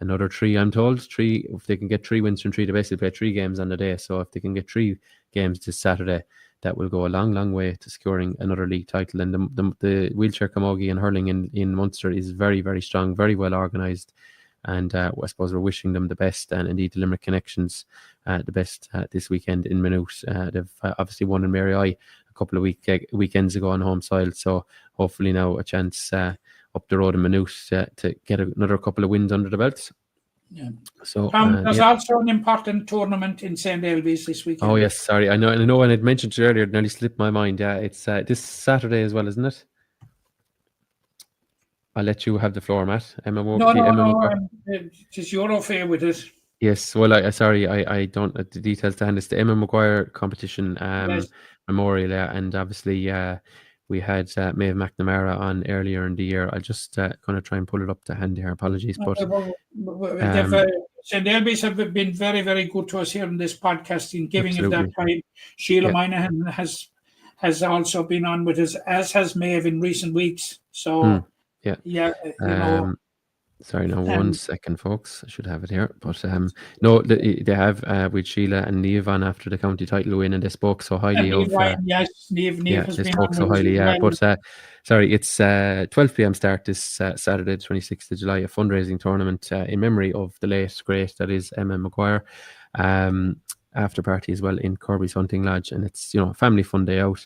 another 3, I'm told. 3, if they can get 3 wins from 3, they basically play 3 games on the day. So if they can get 3 games this Saturday, that will go a long way to securing another league title. And the wheelchair camogie and hurling in Munster is very, very strong, very well organised. And I suppose we're wishing them the best, and indeed the Limerick Connections the best this weekend in Maynooth. They've obviously won in Mary I a couple of weekends ago on home soil, so hopefully now a chance up the road in Maynooth to get another couple of wins under the belts. Yeah. So there's also an important tournament in St. Elvis this weekend. Oh yes, sorry, I know, and I'd mentioned it earlier. It nearly slipped my mind. Yeah, it's this Saturday as well, isn't it? I'll let you have the floor, Matt. No, it's your affair with it. Yes, well, I don't the details to hand. It's the Emma Maguire competition Yes. memorial, and obviously we had Maeve McNamara on earlier in the year. I'll just kind of try and pull it up to hand here. Apologies, but St. Elvis have been very, very good to us here in this podcast in giving us that absolutely. time. Sheila Minahan has also been on with us, as has Maeve in recent weeks. So sorry, now 1 second, folks. I should have it here, but no, they have with Sheila and Niamh on after the county title win, and they spoke so highly of. Niamh has they been spoke so highly. Yeah, but sorry, it's 12 p.m. start this Saturday, the 26th of July, a fundraising tournament in memory of the late great, that is Emma Maguire. After party as well in Kirby's Hunting Lodge, and it's a family fun day out.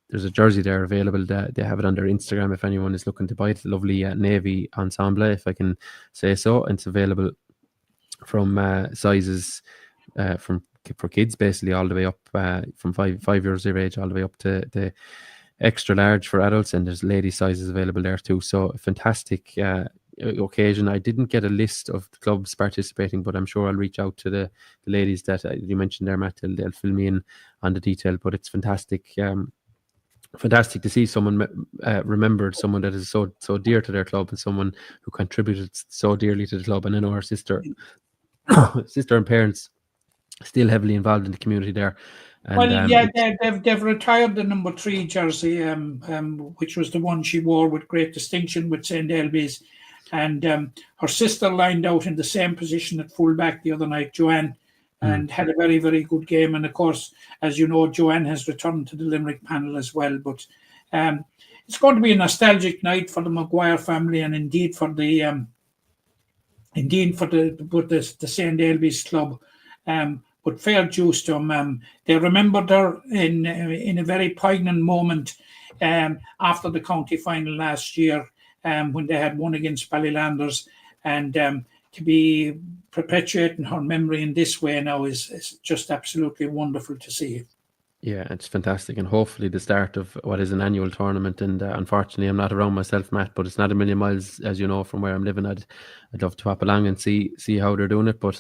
There's a jersey there available. They have it on their Instagram if anyone is looking to buy it. Lovely navy ensemble, if I can say so. And it's available from sizes for kids, basically, all the way up from 5 years of age all the way up to the extra large for adults. And there's lady sizes available there too. So a fantastic occasion. I didn't get a list of the clubs participating, but I'm sure I'll reach out to the ladies that you mentioned there, Matt. They'll fill me in on the detail. But it's fantastic. Fantastic to see someone remembered, someone that is so dear to their club, and someone who contributed so dearly to the club. And I know her sister and parents still heavily involved in the community there. And, they've retired the number 3 jersey, which was the one she wore with great distinction with St. Elvis. And her sister lined out in the same position at fullback the other night, Joanne, and had a very, very good game. And of course, as you know, Joanne has returned to the Limerick panel as well. But it's going to be a nostalgic night for the Maguire family, and indeed for the St. Elvis club. But fair dues to them. They remembered her in a very poignant moment after the county final last year, when they had won against Ballylanders, and to be perpetuating her memory in this way now is just absolutely wonderful to see. Yeah, it's fantastic, and hopefully the start of what is an annual tournament. And unfortunately, I'm not around myself, Matt, but it's not a million miles, as you know, from where I'm living. I'd love to hop along and see how they're doing it. But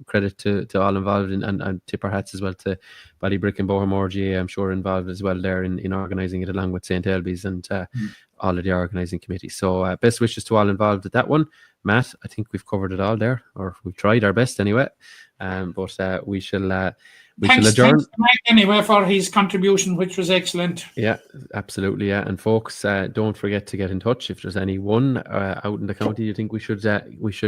credit to all involved, and tip our hats as well to Ballybrick and Bohermore GA. I'm sure involved as well there in organising it, along with St. Elvis and all of the organising committee. So best wishes to all involved at that one. Matt, I think we've covered it all there, or we've tried our best anyway. But we shall. Thanks to Mike anyway for his contribution, which was excellent. Yeah, absolutely. Yeah, and folks, don't forget to get in touch if there's anyone out in the county you think we should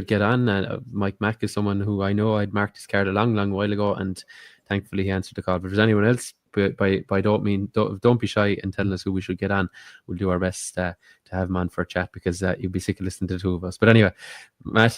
get on. Mike Mack is someone who I know I'd marked his card a long while ago, and thankfully he answered the call. But if there's anyone else, don't be shy in telling us who we should get on. We'll do our best to have him on for a chat, because you'll be sick of listening to the two of us. But anyway, Matt,